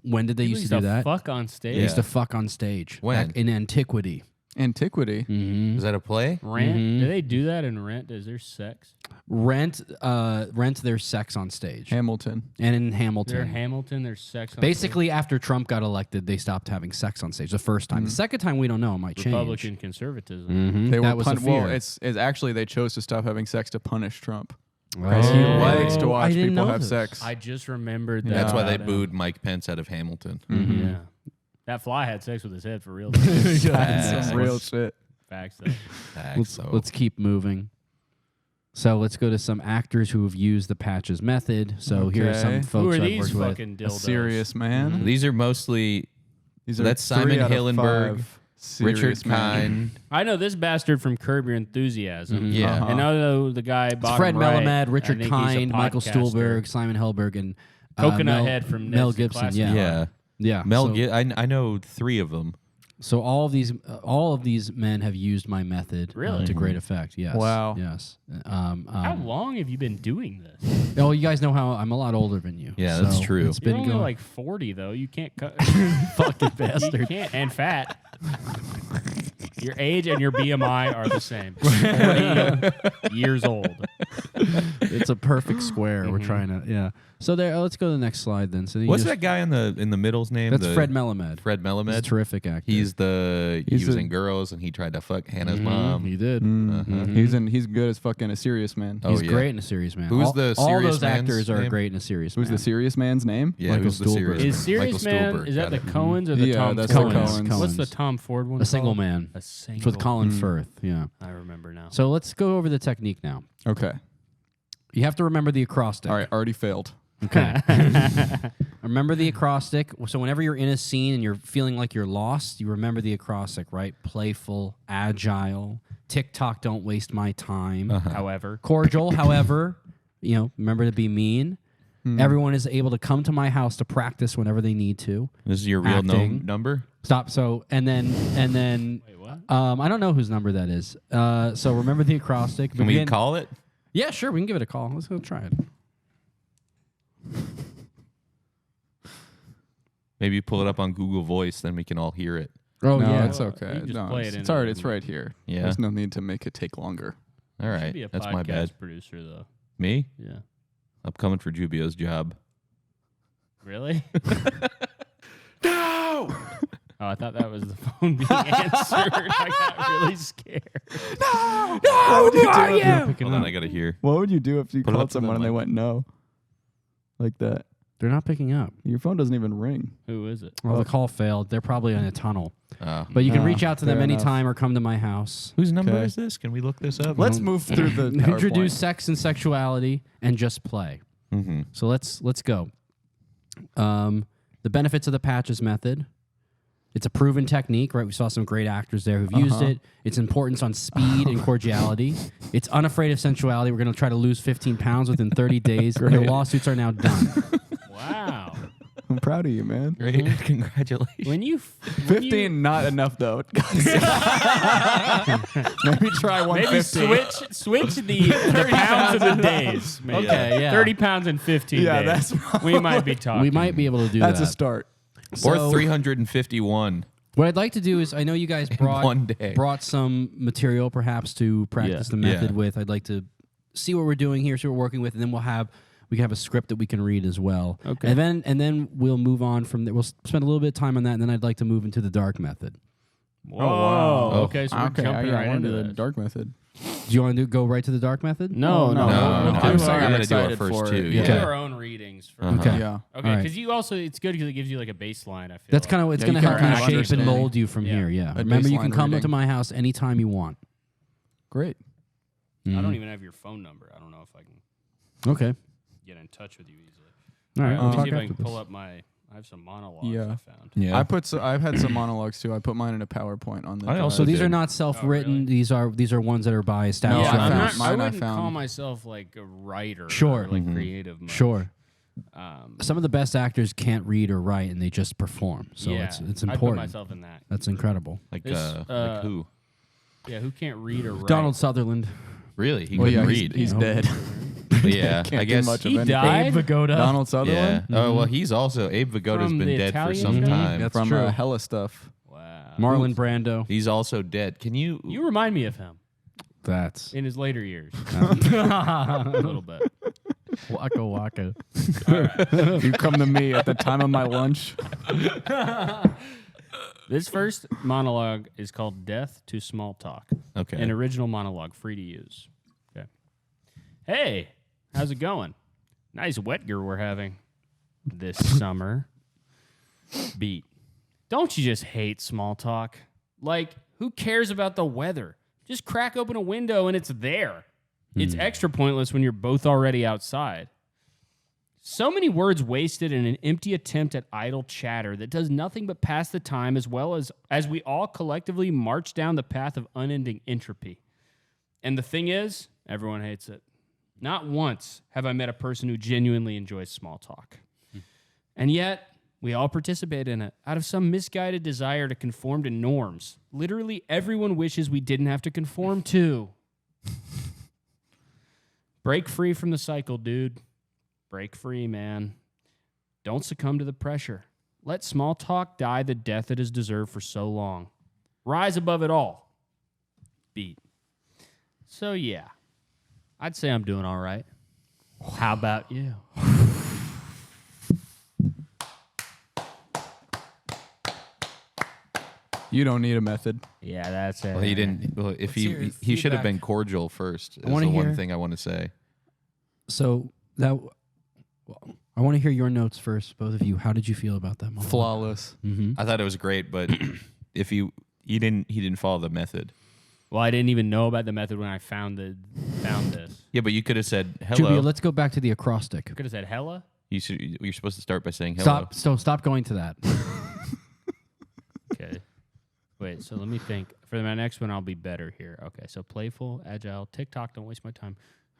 When did they People used to do that? Fuck on stage. They used to fuck on stage. When? Back in antiquity. Antiquity. Is that a play? Rent? Mm-hmm. Do they do that in Rent? Is there sex? Rent their sex on stage. Hamilton. And in Is there Hamilton. Hamilton? There's sex on Basically, after Trump got elected, they stopped having sex on stage the first time. The second time, we don't know. It might stage? change. Republican conservatism. Mhm. They that were was the well, fear. it's actually they chose to stop having sex to punish Trump. Oh. Because he likes to I watch didn't people know have this. sex. I just remembered that. That's why they about booed Mike Pence out of Hamilton. him. Yeah. That fly had sex with his head for real. That's some real shit. Facts though. Let's keep moving. So let's go to some actors who have used the Patches method. So here are some Okay. Who folks are I've these worked with. fucking A dildos? serious man. These are mostly These are That's 3 Simon out of Hillenburg, 5 serious Richard men. Kind. I know this bastard from Curb Your Enthusiasm. Yeah. Uh-huh. And I know the guy It's bottom Fred right. Melamed, I Richard think he's a Kind, Michael podcaster. Stuhlberg, Simon Helberg, and Coconut Mel, Head from Mel Ned's Gibson. Classic Yeah, Yeah. yeah. Mel, So, I know 3 of them. so all of these men have used my method Really? to great effect. Yes. Wow. Yes. How long have you been doing this? Oh, you guys know how I'm a lot older than you. Yeah, that's so true. It's You're been only going. like 40 though. You can't cut. fucking You bastard. can't. And fat. Your age and your BMI are the same. 40 years old. It's a perfect square. We're trying to, yeah. So there, let's go to the next slide then. So What's that guy in the middle's name? That's Fred Melamed. Fred Melamed. He's a terrific actor. He was in Girls, and he tried to fuck Hannah's mom. He did. He's good as fucking A Serious Man. He's great in A Serious Man. Who's the all Serious those Man's actors are name? great in A Serious Man. Who's the Serious Man's name? Yeah, Michael who's the Stuhlbarg. Serious Is Serious Michael Man, Stuhlbarg, is that got the it. Coens or the Yeah, Tom that's the Coens? Coens. What's the Coens. Tom Ford one? A Single called? Man. A Single. It's with Colin Firth. Yeah. I remember now. So let's go over the technique now. Okay. You have to remember the acrostic. All right. Already failed. Okay. Remember the acrostic. So whenever you're in a scene and you're feeling like you're lost, you remember the acrostic, right? Playful, agile, TikTok, don't waste my time. However, Cordial, however, remember to be mean. Everyone is able to come to my house to practice whenever they need to. This is your real Acting. number? Stop. So and then wait, what? I don't know whose number that is. So remember the acrostic. Can we call it? Yeah, sure. We can give it a call. Let's go try it. Maybe pull it up on Google Voice, then we can all hear it. Oh No, yeah. it's okay. You can just No, play it it's in alright. it. It's right here. Yeah. There's no need to make it take longer. All You should right. be a That's podcast my bad. producer, though. Me? Yeah. I'm coming for Jubio's job. Really? No! Oh, I thought that was the phone being answered. I got really scared. No, who are you? Hold on, I gotta hear. What would you do if you Put it up called to the someone and they mic. went no? Like that. They're not picking up. Your phone doesn't even ring. Who is it? Well, the call failed. They're probably in a tunnel. But You can reach out to them fair enough. anytime or come to my house. whose number Okay. is this? Can we look this up? Let's move through the Introduce PowerPoint. sex and sexuality and just play. Mm-hmm. So let's go. The benefits of the P.A.T.C.H.E.S method. It's a proven technique, right? We saw some great actors there who've used it. Its importance on speed and cordiality. It's unafraid of sensuality. We're going to try to lose 15 pounds within 30 days. Your lawsuits are now done. Wow. I'm proud of you, man. Great. Congratulations. When you 15, not enough though. Maybe try 150. maybe switch the pounds and the days. Maybe. Okay, yeah. 30 pounds in 15 Yeah, days. that's We might be talking. We might be able to do That's that. a start. Or So- 351. What I'd like to do is, I know you guys one day. brought some material perhaps to practice the method Yeah. with. I'd like to see what we're doing here, see what we're working with, and then we can have a script that we can read as well. Okay. And then we'll move on from there. We'll spend a little bit of time on that, and then I'd like to move into the dark method. Whoa. Oh. Okay, so we're Okay, jumping right into the this. dark method. Do you want to go right to the dark method? No, no. No, We'll I'm do saying our- I'm gotta do our excited first for two, it. yeah. we'll do Okay. our own readings. For Okay. Yeah. Okay, All right. because you also, it's good because it gives you like a baseline, I feel That's like. kind of it's Yeah, going to you help can you have shape and understanding. mold you from Yeah. here. Yeah. A Remember, you baseline can come reading. to my house anytime you want. Great. I Mhm. don't even have your phone number. I don't know if I can Okay. get in touch with you easily. All right. Let We'll me talk see if I after can pull this. up I have some monologues Yeah. I found. Yeah. I've had some monologues too. I put mine in a PowerPoint on the. I also So these did. are not self-written. really? These are ones that are by established I found writers. mine. I I wouldn't found. call myself like a writer. Sure. Or like Mhm. creative. Much. Sure. Um, Some of the best actors can't read or write, and they just perform. So yeah, it's I put important. myself in that. That's incredible. Like, This, like who? Yeah, who can't read or write? Donald Sutherland. Really? He Well, couldn't yeah, read. he's No. dead. Yeah, Can't I do guess. much of He anything. died? Vigoda. Donald Yeah. Sutherland. Oh well, he's also Abe Vigoda's From been the dead for Italian some guy? time. That's From true. Hella stuff. Wow. Marlon Brando. He's also dead. Can you? You remind me of him That's in his later years. A little bit. Waka Waka. You come to me at the time of my lunch. This first monologue is called Death to Small Talk. Okay. An original monologue, free to use. Okay. Hey, how's it going? Nice wetger we're having this summer. Beat. Don't you just hate small talk? Like, who cares about the weather? Just crack open a window and it's there. It's extra pointless when you're both already outside. So many words wasted in an empty attempt at idle chatter that does nothing but pass the time as well as we all collectively march down the path of unending entropy. And the thing is, everyone hates it. Not once have I met a person who genuinely enjoys small talk. And yet, we all participate in it out of some misguided desire to conform to norms. Literally everyone wishes we didn't have to conform to. Break free from the cycle, dude. Break free, man. Don't succumb to the pressure. Let small talk die the death it has deserved for so long. Rise above it all. Beat. So, yeah. I'd say I'm doing all right. How about you? You don't need a method. Yeah, that's it. Well, he didn't. Well, if he should have been cordial first. Is the one thing I want to say. So I want to hear your notes first, both of you. How did you feel about that monologue? Flawless. Mm-hmm. I thought it was great, but if he didn't follow the method. Well, I didn't even know about the method when I found this. Yeah, but you could have said hello. Jubia, let's go back to the acrostic. Could have said hella. You're supposed to start by saying hello. Stop going to that. Okay. Wait, so let me think. For my next one, I'll be better here. Okay, so playful, agile, TikTok, don't waste my time.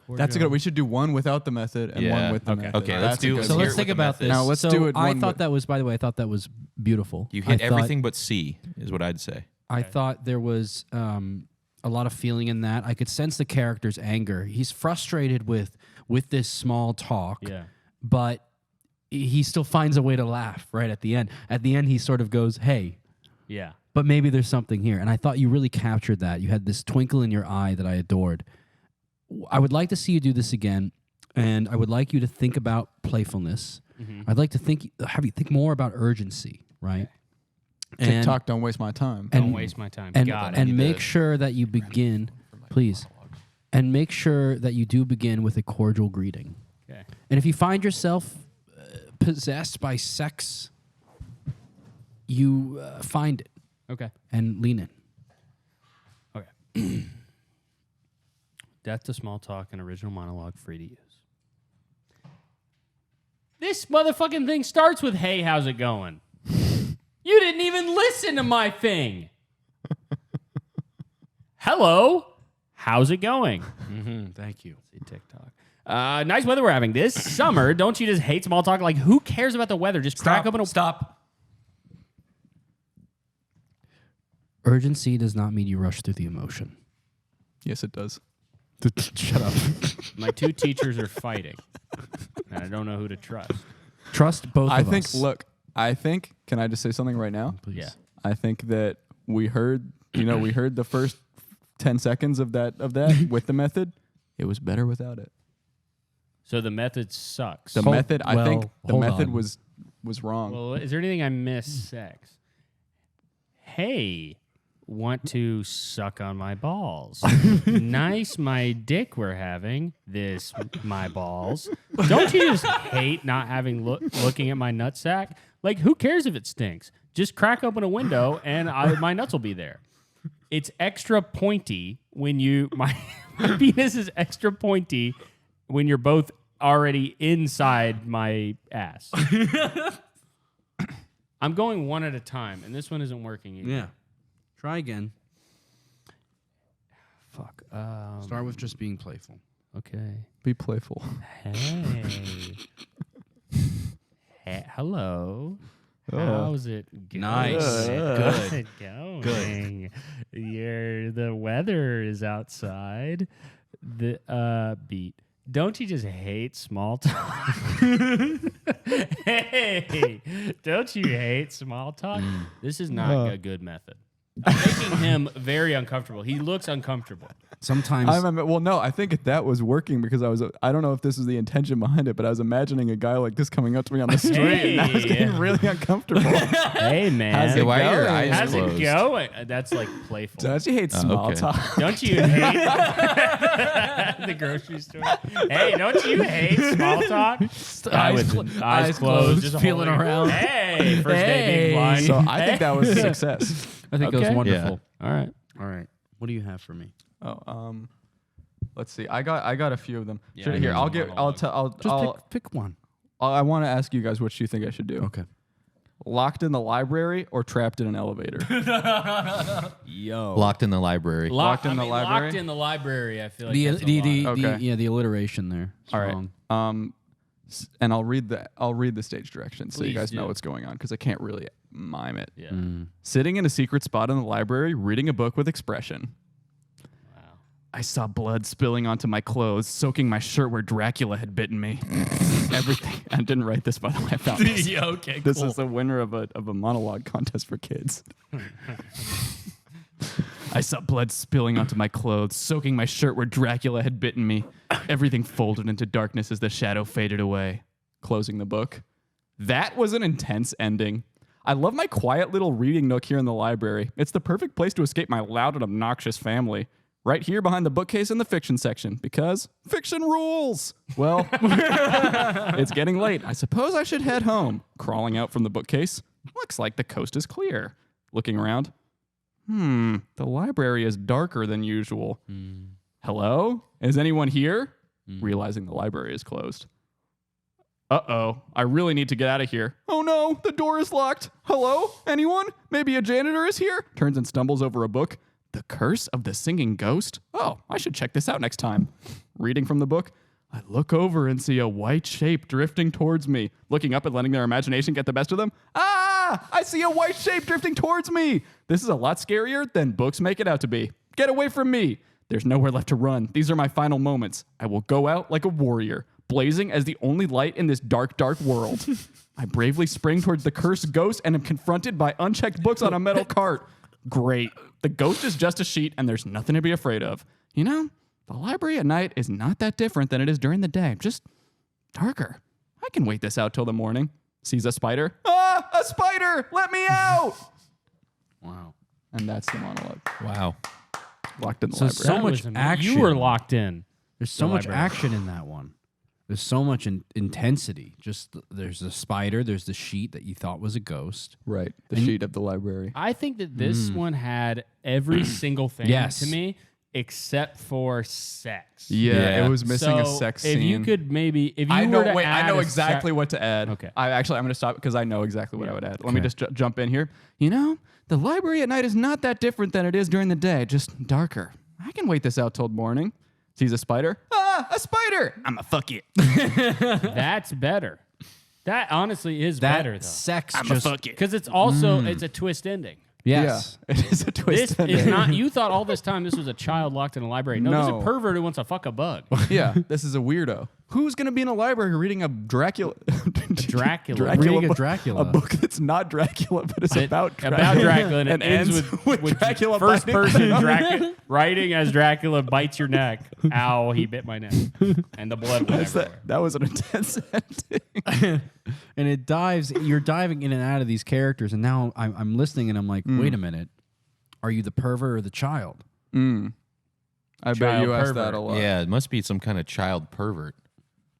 That's a good. We should do one without the method and one with the method. Okay, That's a good So one. let's think about this. Now let's do it. I one thought with- that was, by the way, I thought that was beautiful. You hit I thought- everything but C, is what I'd say. I thought there was a lot of feeling in that. I could sense the character's anger. He's frustrated with this small talk, Yeah. but he still finds a way to laugh right at the end. At the end, he sort of goes, "Hey, Yeah. but maybe there's something here." And I thought you really captured that. You had this twinkle in your eye that I adored. I would like to see you do this again, and I would like you to think about playfulness. Mm-hmm. I'd like to have you think more about urgency, right? And- TikTok, don't waste my time. Don't waste my time. and Got it. and make sure that you begin, please, and make sure that you do begin with a cordial greeting. Okay. And if you find yourself possessed by sex, you find it Okay. and lean in. Okay. Death to small talk and original monologue free to use. This motherfucking thing starts with, "Hey, how's it going?" You didn't even listen to my thing. Hello, how's it going? Thank you. See TikTok. Nice weather we're having this summer. Don't you just hate small talk? Like, who cares about the weather? Just crack open a Stop. Urgency does not mean you rush through the emotion. Yes, it does. Shut up. My two teachers are fighting, and I don't know who to trust. Trust both I of think. us. Look, I think. Can I just say something right now? Please. Yeah. I think that we heard. We heard the first 10 seconds of that with the method. It was better without it. So the method sucks. The Hold- method. I think well, the hold method on. was wrong. Well, is there anything I missed? Sex. Hey, want to suck on my balls? Nice, my dick we're having. This, my balls. Don't you just hate not having looking at my nutsack? Like, who cares if it stinks? Just crack open a window and my nuts will be there. It's extra pointy when my penis is extra pointy when you're both already inside my ass. I'm going one at a time, and this one isn't working either. Yeah. Try again. Fuck. Start with just being playful. Okay. Be playful. Hey. Hello. Oh. How's it going? Nice. How's it going? The weather is outside. The beat. Don't you just hate small talk? Hey, don't you hate small talk? This is not a good method. I'm making him very uncomfortable. He looks uncomfortable. Sometimes I think that was working because I don't know if this was the intention behind it, but I was imagining a guy like this coming up to me on the street, and I was getting really uncomfortable. Hey, man. How's it Why are your going? eyes How's closed? it going? That's like playful. Don't you hate small okay. talk? Don't you hate the grocery store? Hey, don't you hate small talk? Eyes closed, just feeling holding- around. Hey, first day being blind. So I think that was a success. I think that was Okay. wonderful. All right. All right. What do you have for me? Oh, let's see. I got a few of them. Yeah, Here, here's I'll a get. I'll monologue. tell. I'll. Just I'll pick one. I want to ask you guys which do you think I should do? Okay. Locked in the library or trapped in an elevator? Yo. Locked in the library. Locked in the library? Locked in the library. I feel like The that's a the lot. Okay. the alliteration there. All right. Strong. And I'll read the stage directions so you Please guys know do. what's going on because I can't really mime it. Yeah. Sitting in a secret spot in the library, reading a book with expression. Wow. I saw blood spilling onto my clothes, soaking my shirt where Dracula had bitten me. Everything. I didn't write this, by the way. I found this. Yeah, okay, This cool. is the winner of a monologue contest for kids. I saw blood spilling onto my clothes, soaking my shirt where Dracula had bitten me. Everything folded into darkness as the shadow faded away. Closing the book. That was an intense ending. I love my quiet little reading nook here in the library. It's the perfect place to escape my loud and obnoxious family. Right here behind the bookcase in the fiction section, because fiction rules. Well, it's getting late. I suppose I should head home. Crawling out from the bookcase. Looks like the coast is clear. Looking around. The library is darker than usual. Hello? Is anyone here? Realizing the library is closed. Uh-oh, I really need to get out of here. Oh no, the door is locked. Hello? Anyone? Maybe a janitor is here? Turns and stumbles over a book. The Curse of the Singing Ghost? Oh, I should check this out next time. Reading from the book, I look over and see a white shape drifting towards me. Looking up and letting their imagination get the best of them. Ah! I see a white shape drifting towards me. This is a lot scarier than books make it out to be. Get away from me. There's nowhere left to run. These are my final moments. I will go out like a warrior, blazing as the only light in this dark, dark world. I bravely spring towards the cursed ghost and am confronted by unchecked books on a metal cart. Great. The ghost is just a sheet and there's nothing to be afraid of. You know, the library at night is not that different than it is during the day, just darker. I can wait this out till the morning. Sees a spider. Ah, a spider! Let me out! Wow. And that's the monologue. Wow. Locked in the So library. so That much was amazing. action. You were locked in. There's so The much library. action in that one. There's so much intensity. Just there's the spider. There's the sheet that you thought was a ghost. Right. The sheet of the library. I think that this one had every single thing Yes. to me except for sex. Yeah, Yeah. it was missing a So sex if scene. you could maybe, if you I know. were to Wait, I add know a exactly what to add. Okay. I'm going to stop because I know exactly what I would add. Let me Okay. just jump in here. You know, the library at night is not that different than it is during the day, just darker. I can wait this out till morning. Sees a spider. Ah, a spider! I'ma fuck it. That's better. That honestly is That better though, sex I'ma just fuck it. because it's also it's a twist ending. yes. Yeah, it is a twist. This is not. You thought all this time this was a child locked in a library. No, this is No. a pervert who wants to fuck a bug. Yeah, this is a weirdo. Who's gonna be in a library reading a Dracula? Dracula. Reading a book- Dracula. A book that's not Dracula, but it's about Dracula. About Dracula, and it And ends ends with with Dracula first biting- person Dracula writing as Dracula bites your neck. Ow, he bit my neck, and the blood went everywhere. That was an intense ending. And it dives. You're diving in and out of these characters, and now I'm listening, and I'm like, wait a minute. Are you the pervert or the child? I bet Child you asked pervert. that a lot. Yeah, it must be some kind of child pervert.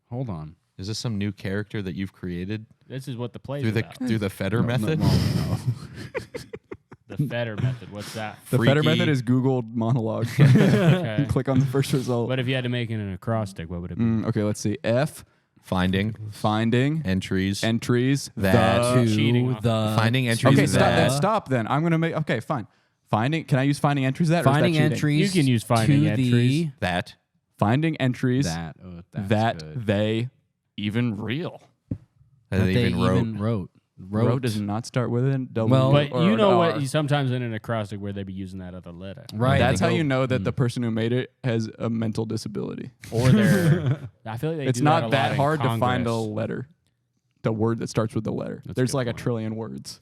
Hold on. Is this some new character that you've created This is what the play through is the about. through the Fetter method? The Fetter method. What's that? The Fetter Freaky. method is Google Monologue. Okay. Click on the first result. But if you had to make it an acrostic, what would it be? Okay, let's see. F, Finding finding, entries. entries, That. the. To cheating off. the Finding entries. Okay, is stop. Then that. stop. Then I'm gonna make. Okay, fine. Finding. Can I use finding entries? That or is that finding cheating? entries. You can use finding to entries. That. Finding entries That. Oh, that's that good. they even real. That they even wrote. Wrote does not start with a W. Well, But or you an know R. what? Sometimes in an acrostic where they be using that other letter, Right. That's they how go- you know that the person who made it has a mental disability. or they're. I feel like they It's do not that, a lot that in hard to find a Congress. letter, the word that starts with the letter. That's a There's good like point. a trillion words.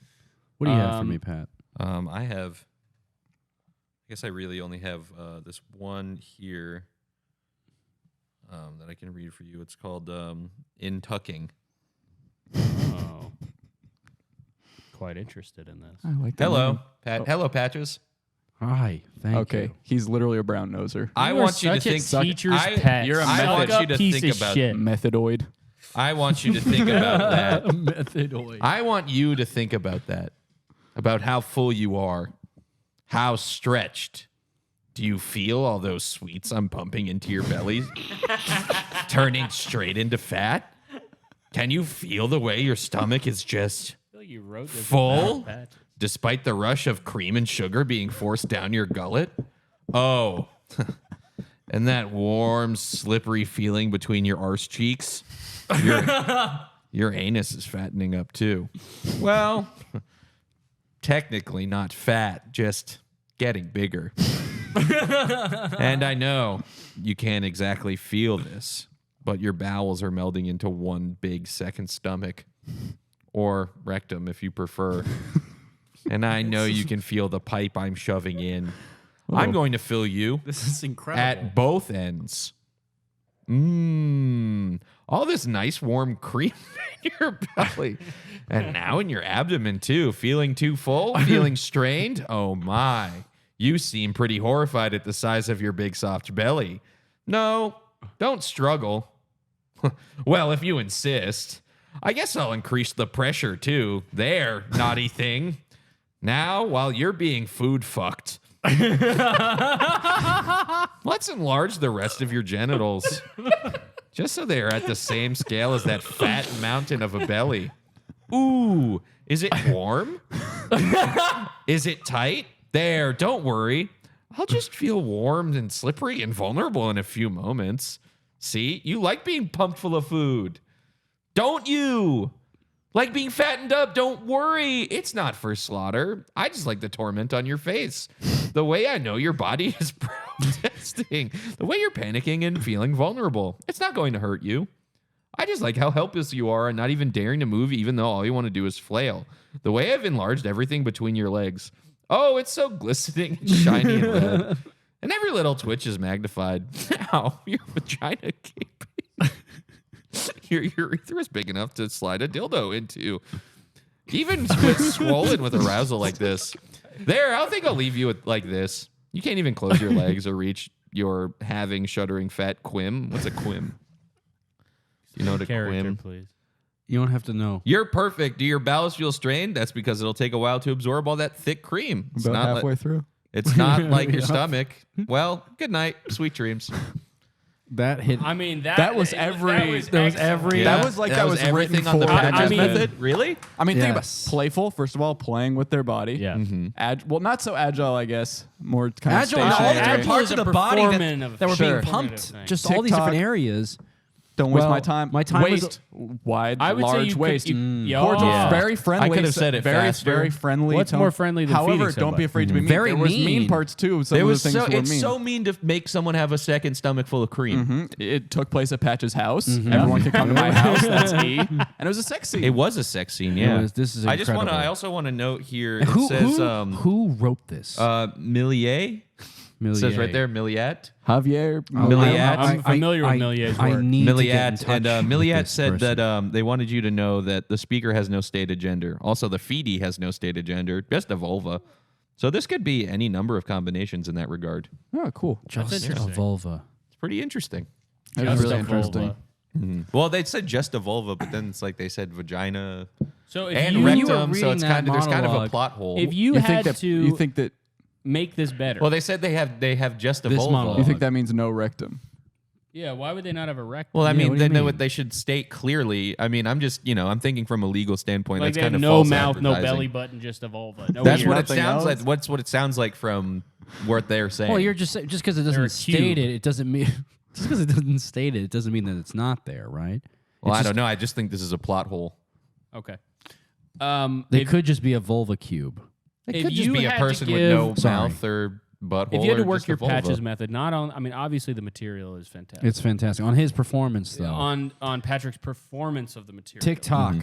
What do you have for Um, me, Pat? I have. I guess I really only have this one here that I can read for you. It's called "In Tucking." Oh. Quite interested in this. I like that. Hello, name. Pat. Hello, Patches. Hi. Thank Okay, you. he's literally a brown noser. I You want are you to such a think. teacher's I, pet. You're a I want method. you to piece think of about. shit. Methodoid. I want you to think about that. Methodoid. I want you to think about that. About how full you are. How stretched. Do you feel all those sweets I'm pumping into your belly turning straight into fat? Can you feel the way your stomach is just I feel like you wrote this full? about Pat. Despite the rush of cream and sugar being forced down your gullet? Oh. And that warm, slippery feeling between your arse cheeks? Your anus is fattening up too. Well, technically not fat, just getting bigger. And I know you can't exactly feel this, but your bowels are melding into one big second stomach, or rectum if you prefer. And I know you can feel the pipe I'm shoving in. I'm going to fill you This is incredible. at both ends All this nice warm cream in your belly. And now in your abdomen, too. Feeling too full? Feeling strained? Oh, my. You seem pretty horrified at the size of your big soft belly. No, don't struggle. Well, if you insist. I guess I'll increase the pressure, too. There, naughty thing. Now, while you're being food fucked, let's enlarge the rest of your genitals. Just so they're at the same scale as that fat mountain of a belly. Ooh, is it warm? Is it tight? There, don't worry. I'll just feel warm and slippery and vulnerable in a few moments. See, you like being pumped full of food. Don't you? Like being fattened up, don't worry. It's not for slaughter. I just like the torment on your face. The way I know your body is protesting. The way you're panicking and feeling vulnerable. It's not going to hurt you. I just like how helpless you are and not even daring to move even though all you want to do is flail. The way I've enlarged everything between your legs. Oh, it's so glistening and shiny and red. And every little twitch is magnified. Now, your vagina gaping. Your urethra is big enough to slide a dildo into. Even swollen with arousal like this. There, I think I'll leave you with like this. You can't even close your legs or reach your having shuddering fat quim. What's a quim? You know what a quim? Please. You don't have to know. You're perfect. Do your bowels feel strained? That's because it'll take a while to absorb all that thick cream. It's About not halfway through. It's not like your stomach. Well, good night. Sweet dreams. That hit. I mean, That was every- that was every. Yeah. That was like that was everything written on the for P.A.T.C.H.E.S I mean- method. Really? I mean, think about Yes. playful. First of all, playing with their body. Yeah. Well, not so agile, I guess. More kind Agile, of all stationary. different Agile parts is of a the body that performant were Sure. being pumped. thing. Just all these different TikTok. areas. Don't waste Well, my time. my time was- waist, wide, I would say large you waist. Could, Cordial, yeah. very friendly. I could have said it very, faster. very friendly. What's tone. more friendly than However, feeding don't somebody? be afraid to be mean. Very there was mean mean. parts too. Some It of the was things so were it's mean. so mean to make someone have a second stomach full of cream. It took place at Patch's house. Everyone could come to my house. That's E. And it was a sex scene. It was a sex scene, yeah. This is I just want to. incredible. I also want to note here. It Who, says who wrote this? Millier. It says right there Milliat. Javier. Milliat. I'm familiar with Millier's I work. need to get in Milliat touch and with Milliat this said person. that they wanted you to know that the speaker has no stated gender. Also, the feedy has no stated gender, just a vulva. So this could be any number of combinations in that regard. Oh, cool. just a interesting. vulva. It's pretty interesting. That was Just really a interesting. vulva. Well, they said just a vulva, but then it's like they said vagina So if and you, when you were rectum, so reading it's that kind of there's kind of a monologue, plot hole. if you, You had think that to you think that make this better, well, they said they have just a This vulva. monologue. you think that means no rectum? yeah, why would they not have a rectum? Well, I Yeah, mean, what do you they know mean? what they should state clearly. I mean, I'm just, I'm thinking from a legal standpoint. like That's they kind have of no false mouth, no advertising. belly button, just a vulva. No That's ears. what it Nothing sounds else? like. What's what it sounds like from what they're saying. Well, you're just because it They're a doesn't state cube. it. It doesn't mean just because it doesn't state it. It doesn't mean that it's not there, right? well, It's I just- don't know. I just think this is a plot hole. Okay. They If- could just be a vulva cube. It If could just you be a had to person with give- no Sorry. mouth or butthole. if you had to or work just a your vulva. Patches method, not on. I mean, obviously the material is fantastic. It's fantastic on his performance though. on Patrick's performance of the material. TikTok.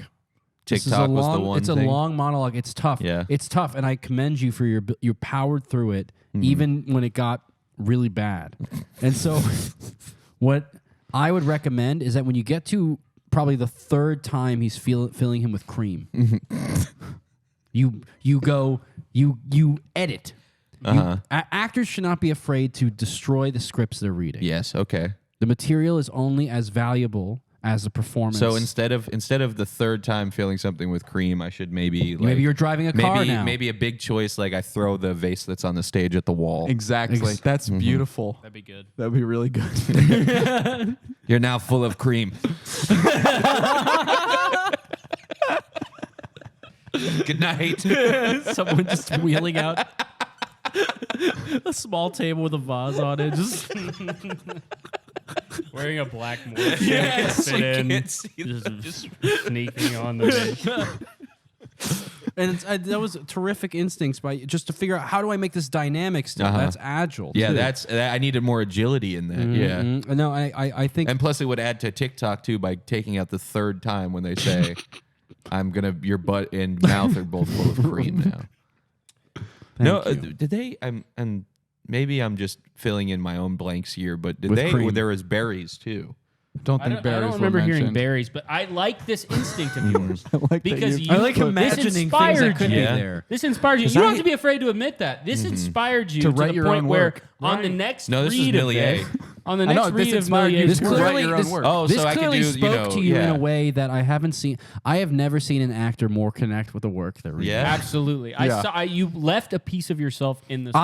This is TikTok a was the long- one It's thing. a long monologue. It's tough. Yeah. It's tough, and I commend you for you powered through it, even when it got really bad. And so, what I would recommend is that when you get to probably the third time he's filling him with cream, you edit. Actors should not be afraid to destroy the scripts they're reading. Yes. Okay. The material is only as valuable as the performance. So instead of the third time filling something with cream, I should maybe like, maybe you're driving a car now. Maybe a big choice like I throw the vase that's on the stage at the wall. Exactly. That's beautiful. That'd be good. That'd be really good. You're now full of cream. Good night. Someone just wheeling out a small table with a vase on it. Just Wearing a black morph. Yes, fit you in, can't see just sneaking on the bench. and that was terrific instincts by just to figure out how do I make this dynamic still. That's agile. Yeah, too. I needed more agility in that. Yeah. Mhm. No, I think And plus, it would add to TikTok too by taking out the third time when they say, your butt and mouth are both full of cream now. No, Thank you. did they? maybe I'm just filling in my own blanks here, but did With they? cream. There was berries too. Don't I think don't, berries I don't were remember hearing mentioned. berries, but I like this instinct of yours I like that because you- you, I like this imagining things inspired that could you. be Yeah. there. This inspired you. You don't have to be afraid to admit that. This inspired you To to write the your point own where work. on the next No, this is read of Millier. this, on the I next know, this read of inspired you Millier's to work, write your own work. Oh, This so I could clearly do, spoke to you in yeah. a way that I haven't seen. I have never seen an actor more connect with the work that we Yeah. absolutely. I Yeah. saw you left a piece of yourself in this. work.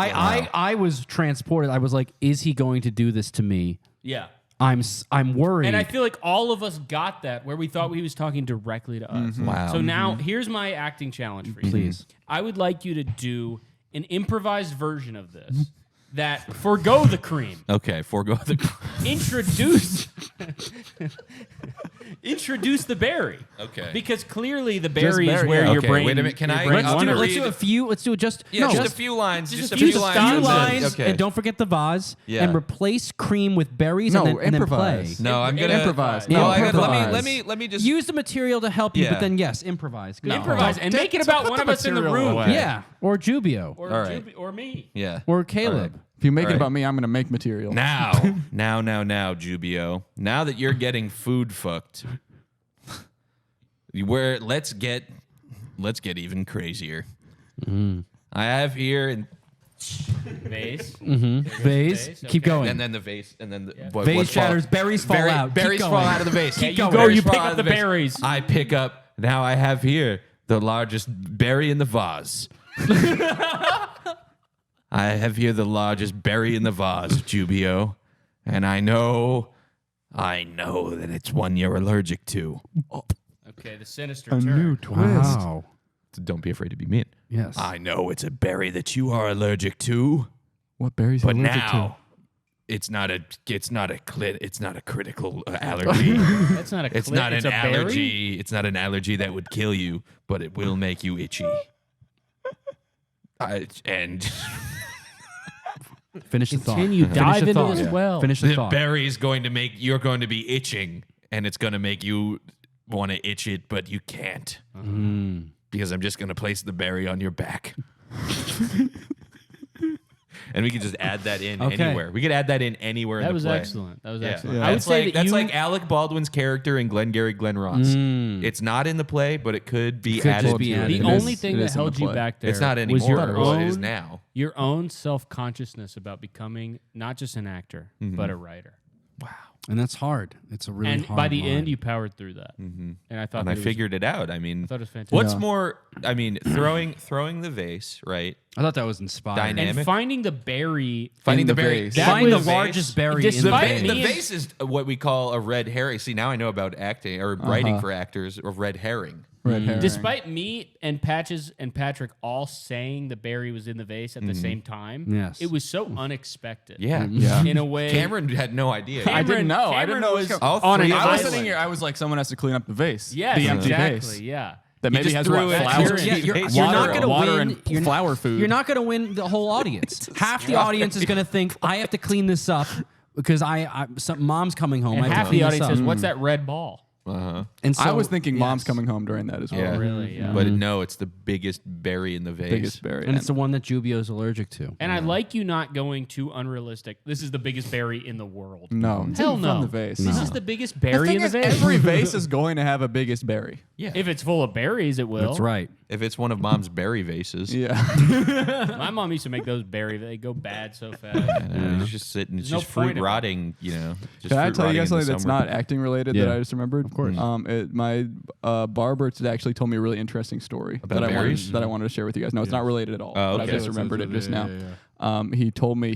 I was transported. I was like, is he going to do this to me? yeah. I'm worried. And I feel like all of us got that where we thought he was talking directly to us. Wow. So now here's my acting challenge for you. Please. I would like you to do an improvised version of this that forego the cream. Okay, forego the. Introduce the berry. Okay. Because clearly the berry is berry, where yeah. your Okay, brain. wait a minute, can your I- brain I'm wanders. gonna Let's do a few. Let's do just Yeah, just a few lines. just Just a a few few lines. lines. few Few lines, Okay. and don't forget the vase. Yeah. And replace cream with berries. No, and then play. improvise. No, I'm gonna Improvise. No, I gotta, Improvise. let me just Use the material to help you, Yeah. but then yes, improvise. Good. Improvise and make it about put one the of us in the material room. away. Yeah, or Jubio, Or, All right. or me. Yeah. or Caleb. If you make All it right. about me, I'm going to make material. Now, Jubio. Now that you're getting food fucked, let's get even crazier. I have here Vase. Vase. Keep okay. going. and then the vase, and then the Vase shatters. Berries fall out. Keep Berries going. fall out of the vase. Okay, you Keep go, going. you Berries pick fall up out of the vase. berries. I pick up. Now I have here the largest berry in the vase. I have here the largest berry in the vase, Jubio, and I know that it's one you're allergic to. Okay, the sinister A turn. new twist. Wow. So don't be afraid to be mean. Yes. I know it's a berry that you are allergic to, What berries but are you allergic now it's not a critical allergy. That's not a It's clit, not it's an a berry? allergy. It's not an allergy that would kill you, but it will make you itchy. And Finish the thought. Continue. Finish Dive the into thought. this well. Finish the the thought. berry is going to make you're going to be itching, and it's going to make you want to itch it, but you can't because I'm just going to place the berry on your back. And we could just add that in Okay. anywhere. We could add that in anywhere That in the was play. excellent. That was Yeah. excellent. Yeah. I would That's say like that you, like Alec Baldwin's character in Glengarry Glen Ross. It's not in the play, but it could be Could added just be to added. it. the It only is- thing it that is in the held you play. back there It's not was anymore. your Well, own, it is now. your own self-consciousness about becoming not just an actor, but a writer. And that's hard. It's a really And hard by the line. end, you powered through that. And I thought And that I it was- figured it out. I mean, I thought it was fantastic. what's Yeah. more? I mean, throwing the vase, right? I thought that was inspiring. Dynamic. And finding the berry. Finding the the berry. vase. That Find the was- largest berry in the Despite vase. me The and- vase is what we call a red herring. See, now I know about acting or writing for actors or red herring. Red herring. Despite me and Patches and Patrick all saying the berry was in the vase at the same time, Yes. it was so unexpected. Yeah. Yeah. In a way. Cameron had no idea. I didn't know. I Cameron didn't know it was was All on three an of I was us- island. sitting here. I was like, someone has to clean up the vase. Yes, the empty exactly. vase. Yeah. That maybe just has threw what, it- flowers, Yeah, you're Water- not going to water win. and flower food. You're not going to win the whole audience. Half the audience is going to think I have to clean this up because some mom's coming home. And I have half to the clean audience this says, up. "What's that red ball?" And so, I was thinking mom's yes. coming home during that as well. Yeah. Really? Yeah. But no, it's the biggest berry in the vase. Biggest berry. And it's the one that Jubio's allergic to. And I like you not going too unrealistic. This is the biggest berry in the world. no. It's Hell from no. the vase. This No. is the biggest The berry thing in the is, vase. every vase is going to have a biggest berry. Yeah. If it's full of berries, it will. That's right. If it's one of mom's berry vases, Yeah. My mom used to make those berry. They go bad so fast. it's just sitting. It's There's no just point fruit of it. rotting. You know. Just Can I fruit tell you rotting guys in the something that's summer. not acting related that Yeah. I just remembered? Of course. My barber today actually told me a really interesting story About that berries? I wanted to share with you guys. No, it's not related at all. Oh, But okay. I just remembered it just now. He told me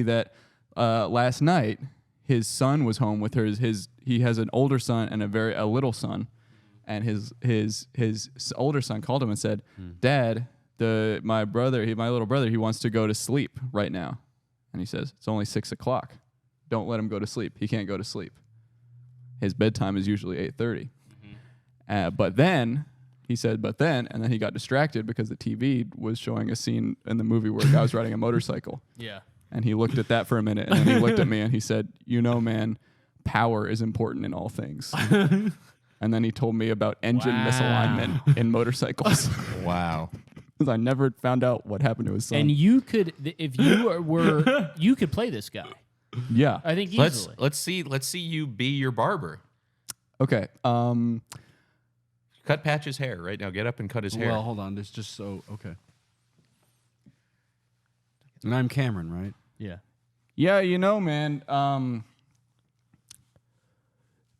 that last night his son was home with he has an older son and a little son, and his older son called him and said, "Dad, my little brother, he wants to go to sleep right now," and he says, "It's only 6 o'clock. Don't let him go to sleep. He can't go to sleep. His bedtime is usually 8:30." But then he said, and then he got distracted because the TV was showing a scene in the movie where a guy was riding a motorcycle. Yeah. And he looked at that for a minute, and then he looked at me and he said, "You know, man, power is important in all things." And then he told me about engine Wow. misalignment in motorcycles. Wow. because I never found out what happened to his son. And you could, if you were, you could play this guy. Yeah. I think easily. Let's see you be your barber. Okay. Cut Patch's hair right now. Get up and cut his hair. Well, hold on. There's just okay. And I'm Cameron, right? Yeah. Yeah, man.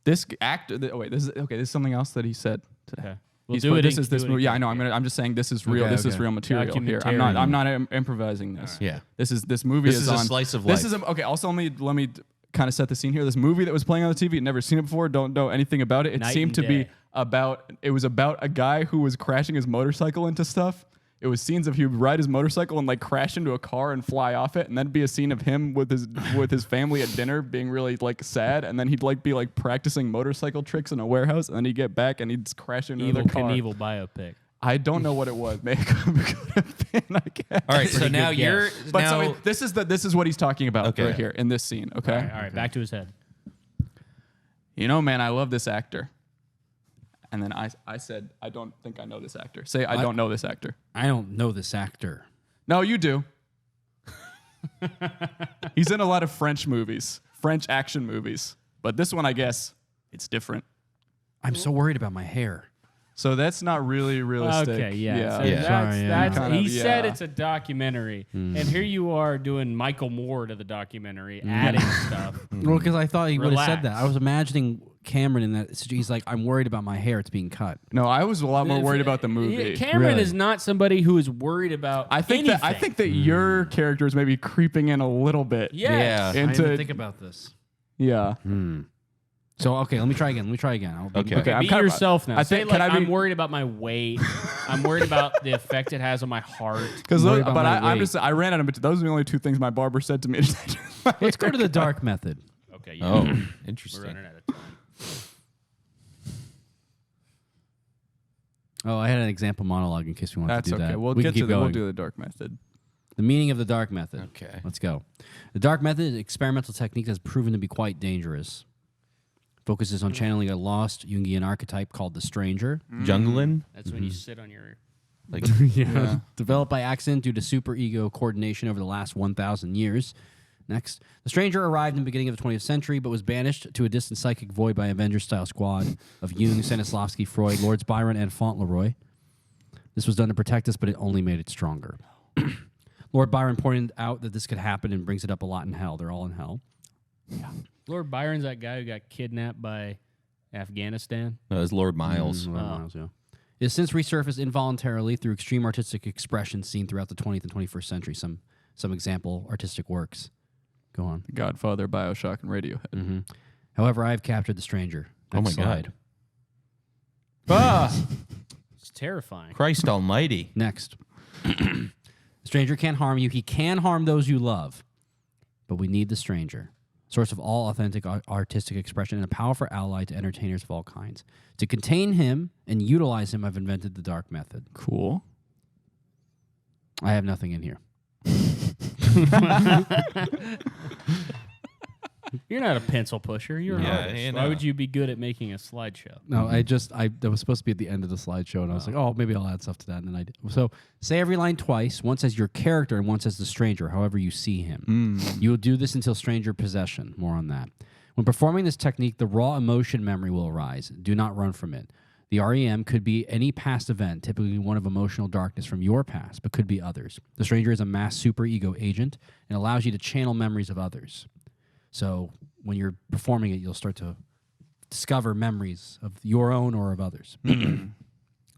This actor. This is something else that he said today. Okay. We'll He's do put, it. this is this movie. Yeah, I know. I'm just saying this is real. Okay, this is okay. real material here. I'm not improvising this. Yeah. This movie This is a on slice of This life. is okay. Also, let me kind of set the scene here. This movie that was playing on the TV, never seen it before. Don't know anything about it. It Night seemed and to be day. about. It was about a guy who was crashing his motorcycle into stuff. It was scenes of he would ride his motorcycle and like crash into a car and fly off it, and then be a scene of him with his family at dinner being really like sad, and then he'd like be like practicing motorcycle tricks in a warehouse, and then he'd get back and he'd crash into Evil another car. Knievel biopic. I don't know what it was. Maybe it could have been, I guess. All right, so Pretty now good you're guess. But now, so this is what he's talking about Okay. right here in this scene. Okay. All right, back to his head. Man, I love this actor. And then I said, I don't think I know this actor. Say, I don't know this actor. I don't know this actor. No, you do. He's in a lot of French movies, French action movies. But this one, I guess, it's different. I'm so worried about my hair. So that's not really realistic. Okay, yeah. So Yeah. Sorry, that's kind he of, said yeah. it's a documentary, and here you are doing Michael Moore to the documentary, adding stuff. Well, because I thought he would have said that. Relax. I was imagining Cameron in that. He's like, I'm worried about my hair. It's being cut. No, I was a lot more worried about the movie. Cameron Really? is not somebody who is worried about. I think anything. that your character is maybe creeping in a little bit. Yes. Yeah. I didn't Into even think about this. yeah. So, okay, let me try again. Okay. Okay, I'm Be kind of- yourself now. I Say think- like, can I be- I'm worried about my weight. I'm worried about the effect it has on my heart. Because, worried about but my I'm weight. just I ran out of it. Those are the only two things my barber said to me. Let's go to the dark method. Okay. Yeah. Oh, We're interesting. running out of time. Oh, I had an example monologue in case we wanted That's to do okay. that. We'll we get can to keep that. We'll going. do the dark method. The meaning of the dark method. Okay. Let's go. The dark method is an experimental technique that's proven to be quite dangerous. Focuses on channeling a lost Jungian archetype called the stranger. Jungling? That's when you sit on your. Like Developed by accident due to superego coordination over the last 1,000 years. Next. The stranger arrived in the beginning of the 20th century, but was banished to a distant psychic void by Avengers-style squad of Jung, Stanislavski, Freud, Lords Byron, and Fauntleroy. This was done to protect us, but it only made it stronger. Lord Byron pointed out that this could happen and brings it up a lot in hell. They're all in hell. Lord Byron's that guy who got kidnapped by Afghanistan. no, it's Lord Miles. Lord Miles, yeah. It has since resurfaced involuntarily through extreme artistic expression seen throughout the 20th and 21st century. Some example artistic works. Go on. Godfather, BioShock, and Radiohead. However, I have captured the stranger. Oh Next my slide. God. It's terrifying. Christ almighty. Next. The stranger can't harm you. He can harm those you love. But we need the stranger. Source of all authentic artistic expression and a powerful ally to entertainers of all kinds. To contain him and utilize him, I've invented the dark method. Cool. I have nothing in here. You're not a pencil pusher. You're an Yeah, artist. you Why know. would you be good at making a slideshow? No, that was supposed to be at the end of the slideshow, and I was like, oh, maybe I'll add stuff to that, and then I did. So say every line twice, once as your character and once as the stranger, however you see him. You will do this until stranger possession. More on that. When performing this technique, the raw emotion memory will arise. Do not run from it. The REM could be any past event, typically one of emotional darkness from your past, but could be others. The stranger is a mass superego agent and allows you to channel memories of others. So when you're performing it, you'll start to discover memories of your own or of others.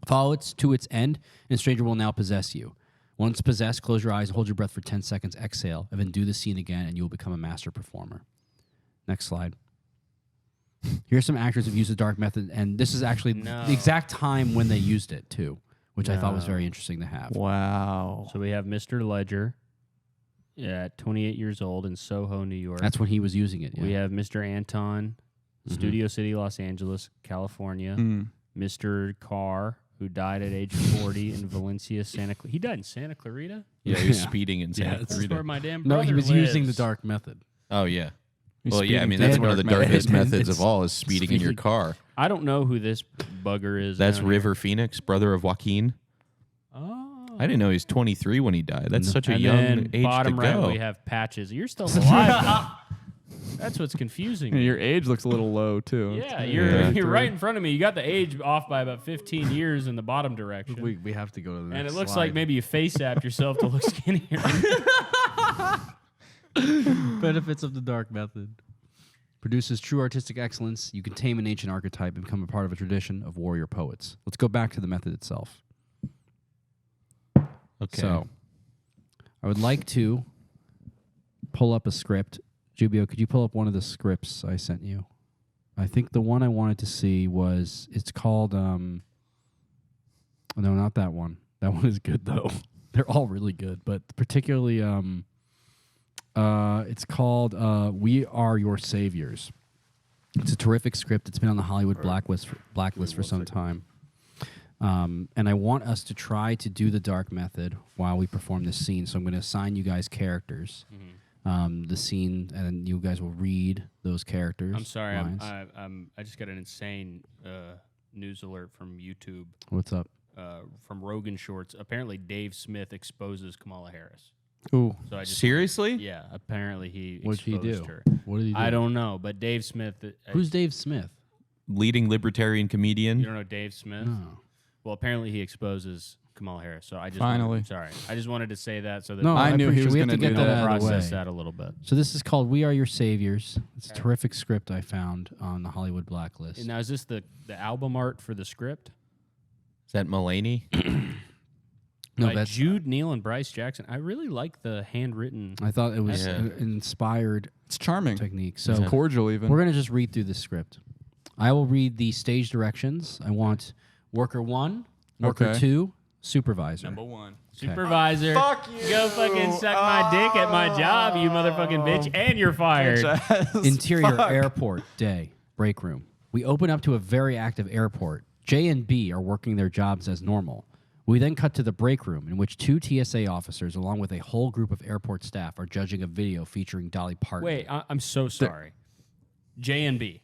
Follow it to its end, and the stranger will now possess you. Once possessed, close your eyes, hold your breath for 10 seconds, exhale, and then do the scene again, and you will become a master performer. Next slide. Here's some actors who've used the dark method, and this is actually No. the exact time when they used it, too, which I thought was very interesting to have. Wow. So we have Mr. Ledger at 28 years old in Soho, New York. That's when he was using it. Yeah. We have Mr. Anton, Studio City, Los Angeles, California. Mr. Carr, who died at age 40 in Valencia, Santa Clarita. He died in Santa Clarita? Yeah, he was Yeah. speeding in Santa That's Clarita. where my damn No, brother he was using the lives. dark method. Oh, yeah. He's Well, yeah, I speeding mean, through that's the one of the dark darkest method. methods It's of all is speeding in your car. I don't know who this bugger is. That's down here. River Phoenix, brother of Joaquin. Oh. I didn't know he was 23 when he died. That's such a And young then age bottom to right, go. we have Patches. You're still alive. That's what's confusing. Your age looks a little low too. Yeah, Yeah. you're right in front of me. You got the age off by about 15 years in the bottom direction. We have to go to the next and it looks slide. like maybe you face-apped yourself to look skinnier. Benefits of the dark method. Produces true artistic excellence. You can tame an ancient archetype and become a part of a tradition of warrior poets. Let's go back to the method itself. Okay. So, I would like to pull up a script. Jubio, could you pull up one of the scripts I sent you? I think the one I wanted to see was, it's called, no, not that one. That one is good, though. They're all really good, but particularly, it's called We Are Your Saviors. It's a terrific script. It's been on the Hollywood blacklist for some time. And I want us to try to do the dark method while we perform this scene. So I'm going to assign you guys characters, the scene, and you guys will read those characters. I'm sorry, lines. I just got an insane news alert from YouTube, What's up? from Rogan Shorts. Apparently, Dave Smith exposes Kamala Harris. Ooh. So I just Seriously? yeah, apparently he What did he exposed do? her. What did he do? I don't know, but Dave Smith. Who's Dave Smith? Leading libertarian comedian. You don't know Dave Smith? No. Well, apparently he exposes Kamala Harris. So I just Finally. sorry, I just wanted to say that so that No, I knew he appreciate- was we have gonna to do get that that. out of the process way. that a little bit. So this is called We Are Your Saviors. It's a terrific script I found on the Hollywood blacklist. And now, is this the album art for the script? Is that Mulaney? No, By that's Jude, Neal, and Bryce Jackson. I really like the handwritten. I thought it was Yeah. an inspired It's charming. technique. It's So cordial even. we're going to just read through the script. I will read the stage directions. I want worker 1, worker Okay. 2, supervisor. Number 1. Supervisor, fuck you. Go fucking suck my dick at my job, you motherfucking bitch, and you're fired. Interior airport day break room. We open up to a very active airport. J and B are working their jobs as normal. We then cut to the break room in which 2 TSA officers along with a whole group of airport staff are judging a video featuring Dolly Parton. Wait, I'm so sorry. J and B.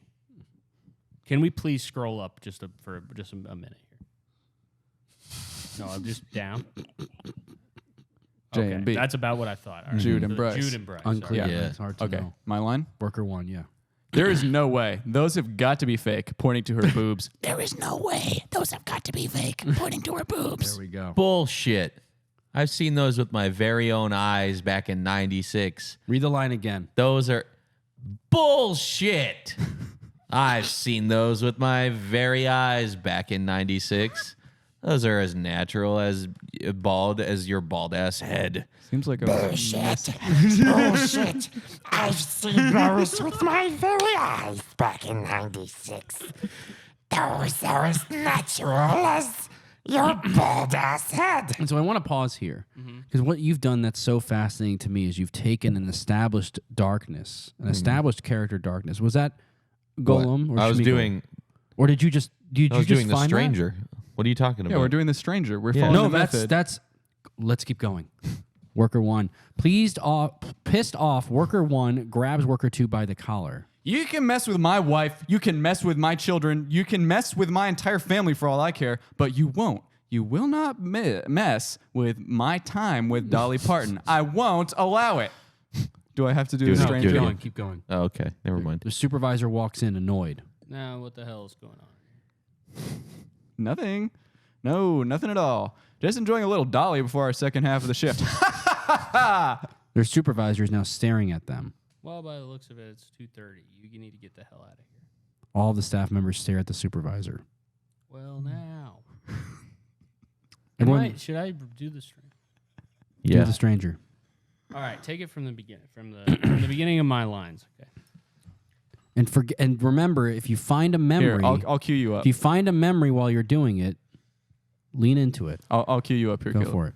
Can we please scroll up for just a minute here? No, I'm just down. J Okay, and B. That's about what I thought. All right. Jude and So Bryce. Jude and Bryce. Unclear. sorry. Yeah. It's hard to Okay. know. My line? Worker 1, yeah. There is no way. Those have got to be fake. Pointing to her boobs. There is no way. Those have got to be fake. Pointing to her boobs. There we go. Bullshit. I've seen those with my very own eyes back in 96. Read the line again. Those are bullshit. I've seen those with my very eyes back in 96. Those are as natural as bald as your bald ass head. Seems like a Bullshit. Bullshit. I've seen those with my very eyes back in 96. Those are as natural as your bald ass head. And so I want to pause here because what you've done that's so fascinating to me is you've taken an established darkness, an established character darkness. Was that Golem or I was Schmeagol? doing. Or did you just I was just doing the find that? stranger. What are you talking about? Yeah, we're doing the stranger. We're Yeah. following No, the method. that's. Let's keep going. Worker 1, pissed off. Worker 1 grabs worker 2 by the collar. You can mess with my wife. You can mess with my children. You can mess with my entire family for all I care, but you won't. You will not mess with my time with Dolly Parton. I won't allow it. Do I have to do the it. stranger? Do it Keep again. going. Keep going. Oh, okay. Never mind. The supervisor walks in annoyed. Now, what the hell is going on? Nothing. No, nothing at all. Just enjoying a little Dolly before our second half of the shift. Their supervisor is now staring at them. Well, by the looks of it, it's 2:30. You need to get the hell out of here. All the staff members stare at the supervisor. Well, now. Everyone, Should I do the stream? do the stranger. All right, take it from the beginning, from the beginning of my lines. Okay. And remember, if you find a memory, Here, I'll cue you up. if you find a memory while you're doing it, lean into it. I'll cue you up here. Go Caleb. for it.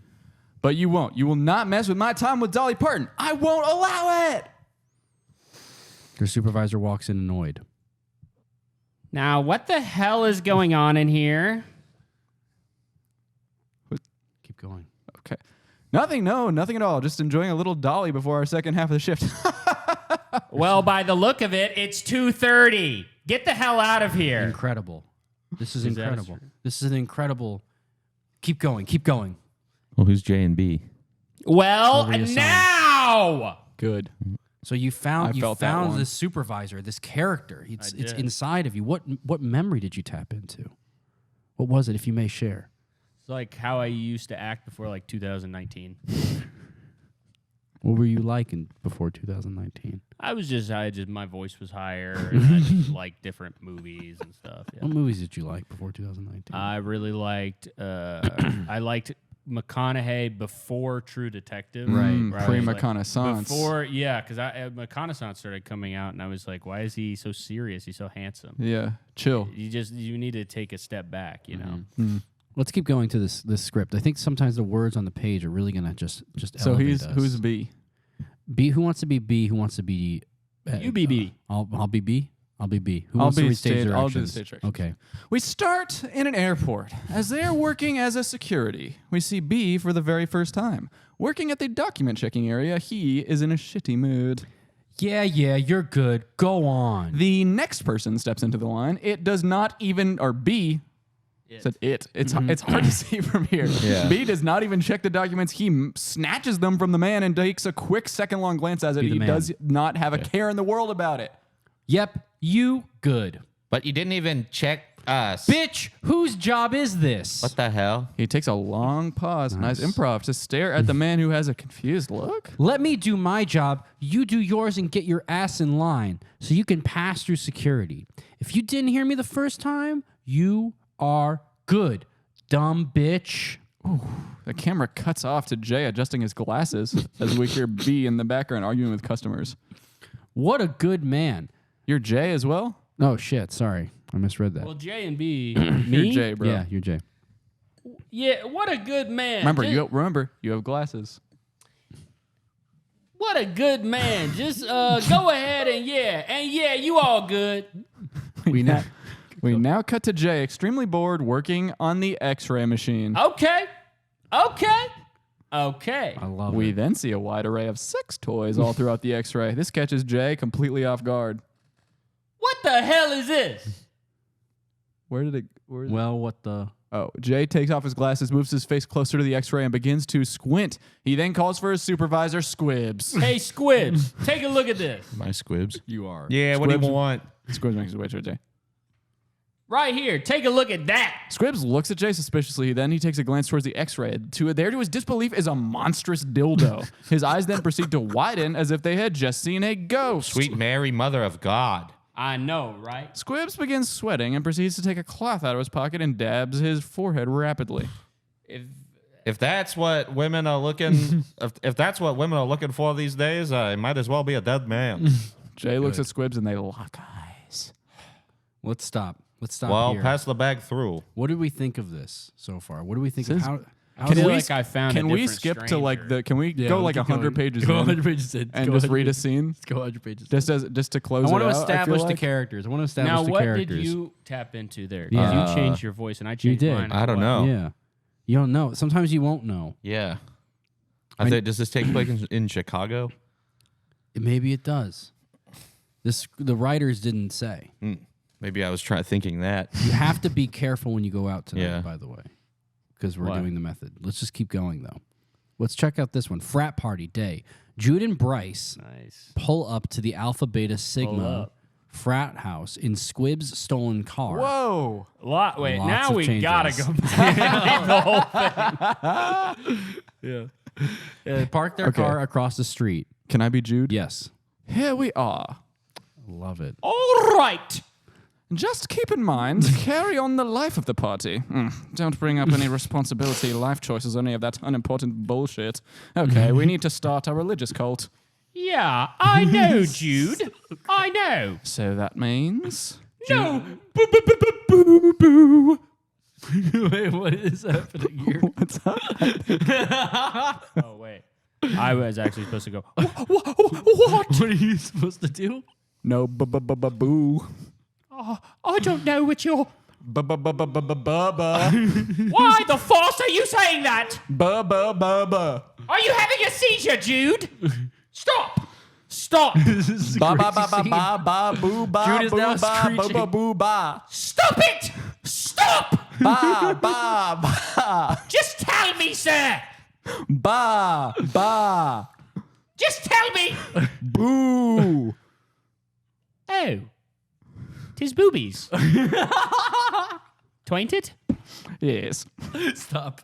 But you won't. You will not mess with my time with Dolly Parton. I won't allow it. Their supervisor walks in annoyed. Now, what the hell is going on in here? Keep going. Okay. Nothing. No, nothing at all. Just enjoying a little Dolly before our second half of the shift. Well, by the look of it, it's 2:30. Get the hell out of here. Incredible. This is Is that incredible. true? This is an incredible. Keep going. Keep going. Well, who's J and B? Well, Over your son. now. Good. So you found felt that one. this supervisor, this character. It's did. inside of you. What memory did you tap into? What was it, if you may share? It's like how I used to act before like 2019. What were you like before 2019? I just my voice was higher, and I just liked different movies and stuff. Yeah. What movies did you like before 2019? I really liked. I liked McConaughey before True Detective. where I was like- Pre-reconnaissance. Before, yeah, because McConaissance started coming out, and I was like, why is he so serious? He's so handsome. Yeah. Chill. You need to take a step back, you know. Let's keep going to this script. I think sometimes the words on the page are really gonna just So elevate us. who's B? B? Who wants to be B? Who wants to be? You be B. I'll be B. I'll be B. Who I'll wants to be read stage stage- directions? I'll do the stage directions. Okay. We start in an airport. As they are working as a security, we see B for the very first time. Working at the document checking area, he is in a shitty mood. Yeah, you're good. Go on. The next person steps into the line. It does not even, or B said it. It's hard to see from here. Yeah. B does not even check the documents. He snatches them from the man and takes a quick second-long glance at it. Be the He man. does not have a care in the world about it. Yep, you good. But you didn't even check us. Bitch, whose job is this? What the hell? He takes a long pause, nice improv, to stare at the man who has a confused look. Let me do my job. You do yours and get your ass in line so you can pass through security. If you didn't hear me the first time, you are good, dumb bitch. The camera cuts off to Jay adjusting his glasses as we hear B in the background arguing with customers. What a good man. You're Jay as well? Oh, shit. Sorry. I misread that. Well, J and B. You're Jay, bro. Yeah, you're Jay. Yeah, what a good man. Remember, you have glasses. What a good man. Just go ahead and yeah, you all good. We now cut to Jay, extremely bored, working on the X-ray machine. Okay. I love We it. then see a wide array of sex toys all throughout the X-ray. This catches Jay completely off guard. What the hell is this? Where did it? Well, what the... Oh, Jay takes off his glasses, moves his face closer to the X-ray, and begins to squint. He then calls for his supervisor, Squibs. Hey, Squibs, take a look at this. My squibs. You are. Yeah, what do you want? Squibs makes his way to Jay. Right here, take a look at that. Squibs looks at Jay suspiciously. Then he takes a glance towards the X-ray. To his disbelief is a monstrous dildo. His eyes then proceed to widen as if they had just seen a ghost. Sweet Mary, Mother of God. I know, right? Squibs begins sweating and proceeds to take a cloth out of his pocket and dabs his forehead rapidly. If that's what women are looking, if that's what women are looking for these days, I might as well be a dead man. Jay looks at Squibs and they lock eyes. Let's stop. Let's stop Well, here. pass the bag through. What did we think of this so far? What do we think of Since- how Can feel we like I found a Can we different skip to like stranger. the? Can we go like 100 pages Go in 100 pages in. and Go just 100 read a pages. scene Let's go 100 pages. just to close I want it to out? establish feel the like? characters. I want to establish Now, the what characters. did you tap into there? 'Cause Yeah. you changed your voice, and I changed did. mine. I don't know. Yeah. You don't know. Sometimes you won't know. Yeah. I think, does this take place in Chicago? Maybe it does. The writers didn't say. Maybe I was thinking that. You have to be careful when you go out tonight, Yeah. by the way, because we're Why? doing the method. Let's just keep going, though. Let's check out this one. Frat party day. Jude and Bryce Nice. pull up to the Alpha Beta Pull Sigma up. frat house in Squib's stolen car. Whoa! Wait, Lots now of we changes. gotta go back. The whole thing. They park their Okay. car across the street. Can I be Jude? Yes. Here we are. Love it. All right. Just keep in mind, carry on the life of the party. Don't bring up any responsibility, life choices, any of that unimportant bullshit. Okay, we need to start our religious cult. Yeah, I know, Jude. I know. So that means No. boo. Wait, what is happening here? What's up? Oh wait. I was actually supposed to go. What are you supposed to do? No boo. I don't know what you're. Bubba. Why the farce are you saying that? Bubba. Are you having a seizure, Jude? Stop. Stop. This is a Ba crazy ba ba scene. ba ba boo ba Jude is boo now ba boo screeching. ba boo ba Stop it. Stop. ba ba ba. Just tell me, sir. Ba. Ba. Just tell me. Boo. Oh. 'Tis boobies. Twaint it? Yes. Stop.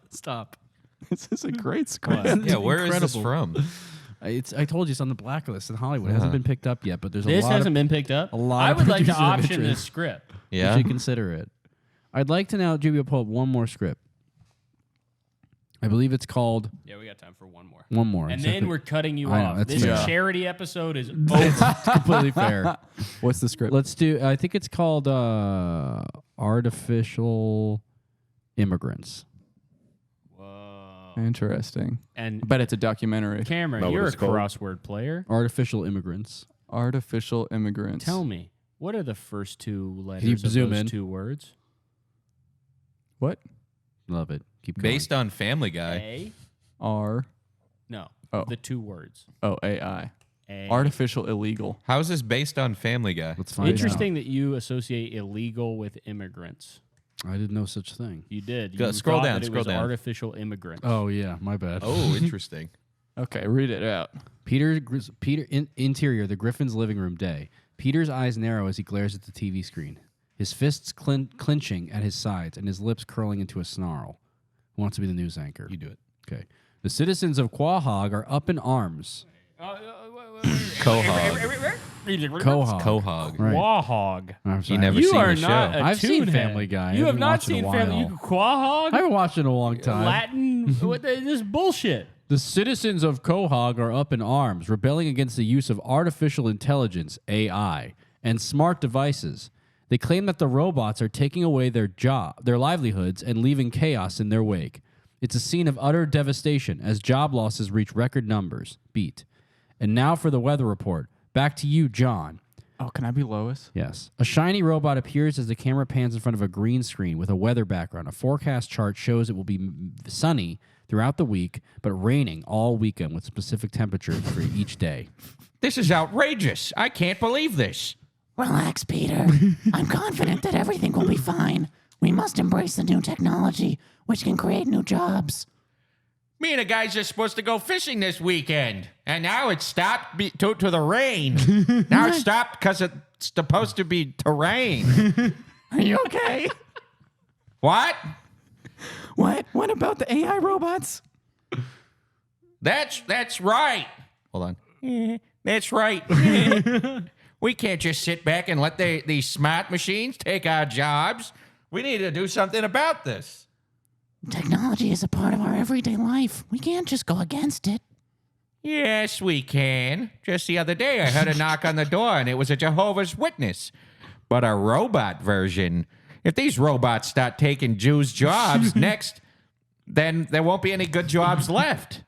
This is a great script. Yeah, where is this incredible. from? I told you it's on the blacklist in Hollywood. It hasn't been picked up yet, but there's This a lot hasn't of been picked up. a lot I of would like to producers of option interest. this script. You Yeah. should consider it. I'd like to now, Jimmy, pull up one more script. I believe it's called Yeah, we got time for one more. one more. And Except then that- we're cutting you I know, off. that's This fair. charity episode is over. it's completely fair. What's the script? Let's do. I think it's called Artificial Immigrants. Whoa. Interesting. And I bet it's a documentary. Cameron, Know what you're a it's called? crossword player. Artificial Immigrants. Artificial immigrants. Tell me, what are the first two letters Keep of zoom those in. two words? What? Love it. Keep going. Based on Family Guy. A? R. No. Oh. The two words. Oh, AI. A. Artificial illegal. How is this based on Family Guy? Let's find out. Interesting that you associate illegal with immigrants. I didn't know such thing. You did. Go- You scroll thought down, that it scroll was down. artificial immigrants. Oh yeah, my bad. Oh, interesting. Okay, read it out. Peter interior the Griffin's living room day. Peter's eyes narrow as he glares at the TV screen. His fists clenching at his sides and his lips curling into a snarl. Who wants to be the news anchor? You do it. Okay. The citizens of Quahog are up in arms. Quahog. Quahog. Quahog. Right. Quahog. I'm sorry. never You seen are the not show. a I've seen tunehead. Family Guy. I You have haven't not watched it in seen a Family. while. You Quahog? I haven't watched it in a long time. Latin? What the, this bullshit. The citizens of Quahog are up in arms, rebelling against the use of artificial intelligence, AI, and smart devices. They claim that the robots are taking away their livelihoods, and leaving chaos in their wake. It's a scene of utter devastation as job losses reach record numbers. Beat. And now for the weather report. Back to you, John. Oh, can I be Lois? Yes. A shiny robot appears as the camera pans in front of a green screen with a weather background. A forecast chart shows it will be sunny throughout the week, but raining all weekend with specific temperatures for each day. This is outrageous. I can't believe this. Relax, Peter. I'm confident that everything will be fine. We must embrace the new technology, which can create new jobs. Me and the guys are supposed to go fishing this weekend, and now it's stopped due to the rain. Now it's stopped because it's supposed to be to rain. Are you okay? What? What about the AI robots? That's right. Hold on. That's right. We can't just sit back and let these smart machines take our jobs. We need to do something about this. Technology is a part of our everyday life. We can't just go against it. Yes, we can. Just the other day, I heard a knock on the door, and it was a Jehovah's Witness. But a robot version. If these robots start taking Jews' jobs next, then there won't be any good jobs left.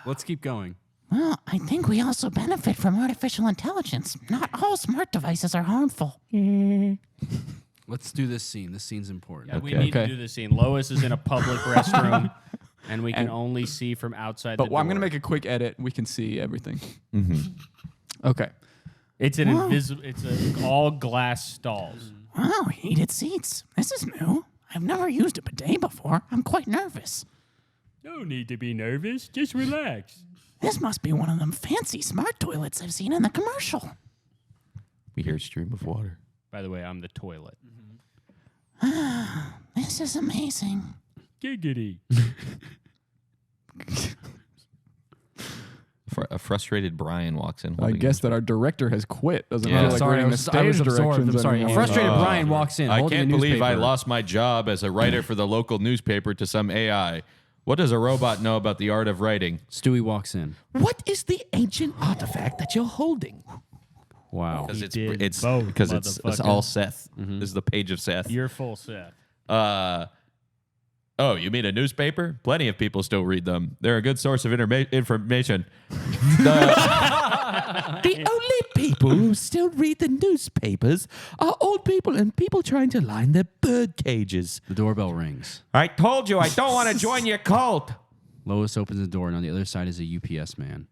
Let's keep going. Well, I think we also benefit from artificial intelligence. Not all smart devices are harmful. Let's do this scene. This scene's important. Yeah, we need to Okay. do this scene. Lois is in a public restroom, and we can only see from outside But the door. I'm going to make a quick edit. We can see everything. Okay. It's an invisible. It's a all glass stalls. Wow, heated seats. This is new. I've never used a bidet before. I'm quite nervous. No need to be nervous. Just relax. This must be one of them fancy smart toilets I've seen in the commercial. We hear a stream of water. By the way, I'm the toilet. This is amazing. Giggity. A frustrated Brian walks in. I holding guess his- that our director has quit. Doesn't Yeah. feel like Sorry, reading I the was stage absorbed. directions I'm sorry. anymore. Frustrated Brian walks in. I holding can't a believe I newspaper. lost my job as a writer for the local newspaper to some AI. What does a robot know about the art of writing? Stewie walks in. What is the ancient artifact that you're holding? Wow. Because He it's did it's both, because it's motherfucker. all Seth. This is the page of Seth. You're full set. Oh, you mean a newspaper? Plenty of people still read them. They're a good source of information. The only people who still read the newspapers are old people and people trying to line their bird cages. The doorbell rings. I told you I don't want to join your cult. Lois opens the door, and on the other side is a UPS man.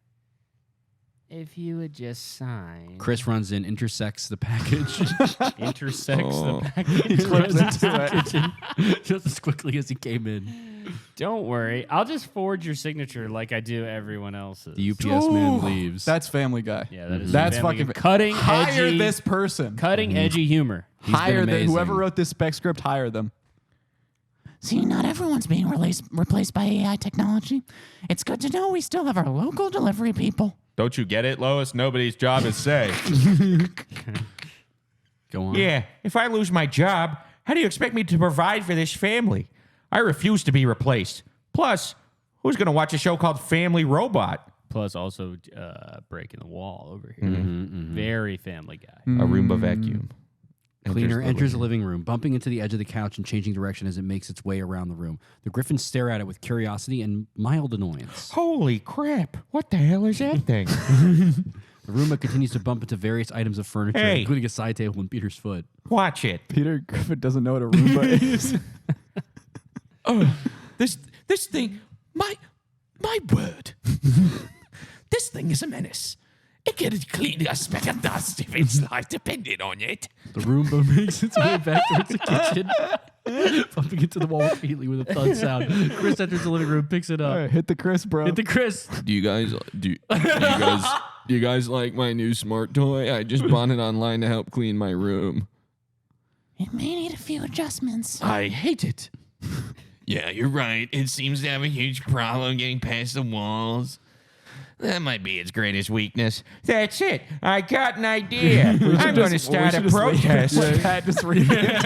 if you would just sign. Chris runs in, intersects the package. Intersects Oh. the package. He clips into the kitchen just as quickly as he came in. Don't worry. I'll just forge your signature like I do everyone else's. The UPS man leaves. That's Family Guy. Yeah, that is That's Family fucking Guy. Cutting hire edgy. this person. Cutting edgy humor. Hire amazing. whoever wrote this spec script. Hire them. See, not everyone's being replaced by AI technology. It's good to know we still have our local delivery people. Don't you get it, Lois? Nobody's job is safe. Go on. Yeah, if I lose my job, how do you expect me to provide for this family? I refuse to be replaced. Plus, who's going to watch a show called Family Robot? Plus also breaking the wall over here. Very Family Guy. A Roomba vacuum. Cleaner enters the living room, bumping into the edge of the couch and changing direction as it makes its way around the room. The Griffins stare at it with curiosity and mild annoyance. Holy crap. What the hell is that thing? The Roomba continues to bump into various items of furniture, Hey. including a side table and Peter's foot. Watch it. Peter Griffin doesn't know what a Roomba is. This thing, my word. This thing is a menace. It can clean a speck of dust if its life depended on it. The Roomba makes its way back towards the kitchen, bumping into the wall repeatedly with a thud sound. Chris enters the living room, picks it up. All right, hit the Chris, bro. Hit the Chris. Do you guys like my new smart toy? I just bought it online to help clean my room. It may need a few adjustments. I hate it. Yeah, you're right. It seems to have a huge problem getting past the walls. That might be its greatest weakness. That's it. I got an idea. I'm going to start a protest. Let Pat just read it.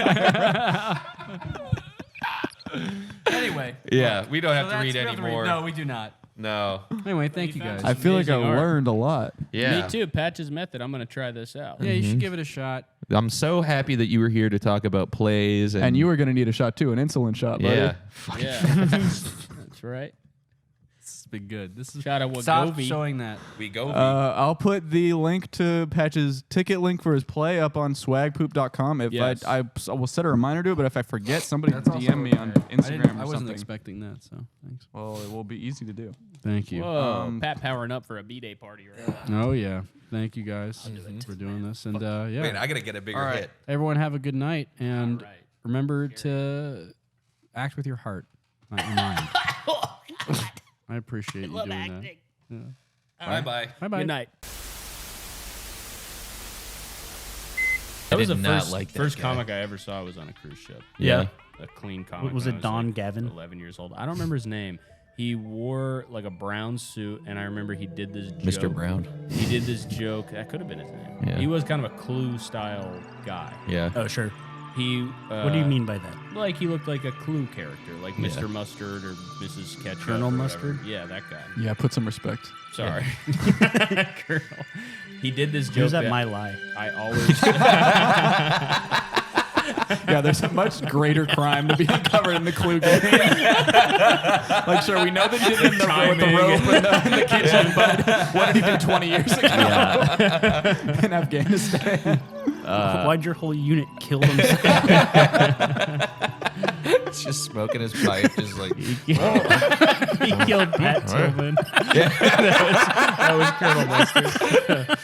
Anyway. Yeah, we don't have to read anymore. No, we do not. No. Anyway, thank you guys. I feel like I Amazing art. learned a lot. Yeah. Me too. Patch's method. I'm going to try this out. Yeah, you should give it a shot. I'm so happy that you were here to talk about plays. And you were going to need a shot too, an insulin shot, buddy. Yeah. Yeah. That's right. This has been good. This is Shot of Stop Wegovy. showing that. We go. I'll put the link to Patch's ticket link for his play up on swagpoop.com. If Yes. I will set a reminder to it, but if I forget, somebody DM me on Instagram I or wasn't something. expecting that, so thanks. Well, it will be easy to do. Thank you. Whoa. Pat powering up for a B-Day party right now. Oh yeah, thank you guys for doing this, and yeah, Wait, I gotta get a bigger hit. everyone have a good night, and All right. remember to act with your heart, not your mind. I appreciate you doing that. Bye bye. Bye bye. Good night. I That was did the not first, like that first guy. comic I ever saw was on a cruise ship. Yeah. A clean comic. Was when it I Don like Gavin? 11 years old. I don't remember his name. He wore like a brown suit, and I remember he did this joke. Mr. Brown. He did this joke. That could have been his name. Yeah. He was kind of a Clue style guy. Yeah. Oh, sure. He. What do you mean by that? Like he looked like a Clue character, like Mr. Mustard or Mrs. Ketchup. Colonel or whatever. Mustard? Yeah, that guy. Yeah, put some respect. Sorry. Colonel. He did this joke. Who's that my lie? I always. Yeah, there's a much greater crime to be uncovered in the Clue game. Like, sure, we know that he did it with the rope in the kitchen, but what did he do 20 years ago in Afghanistan? Why'd your whole unit kill themselves? It's just smoking his pipe, just like. He killed Pat Tillman. that was Colonel Mustard.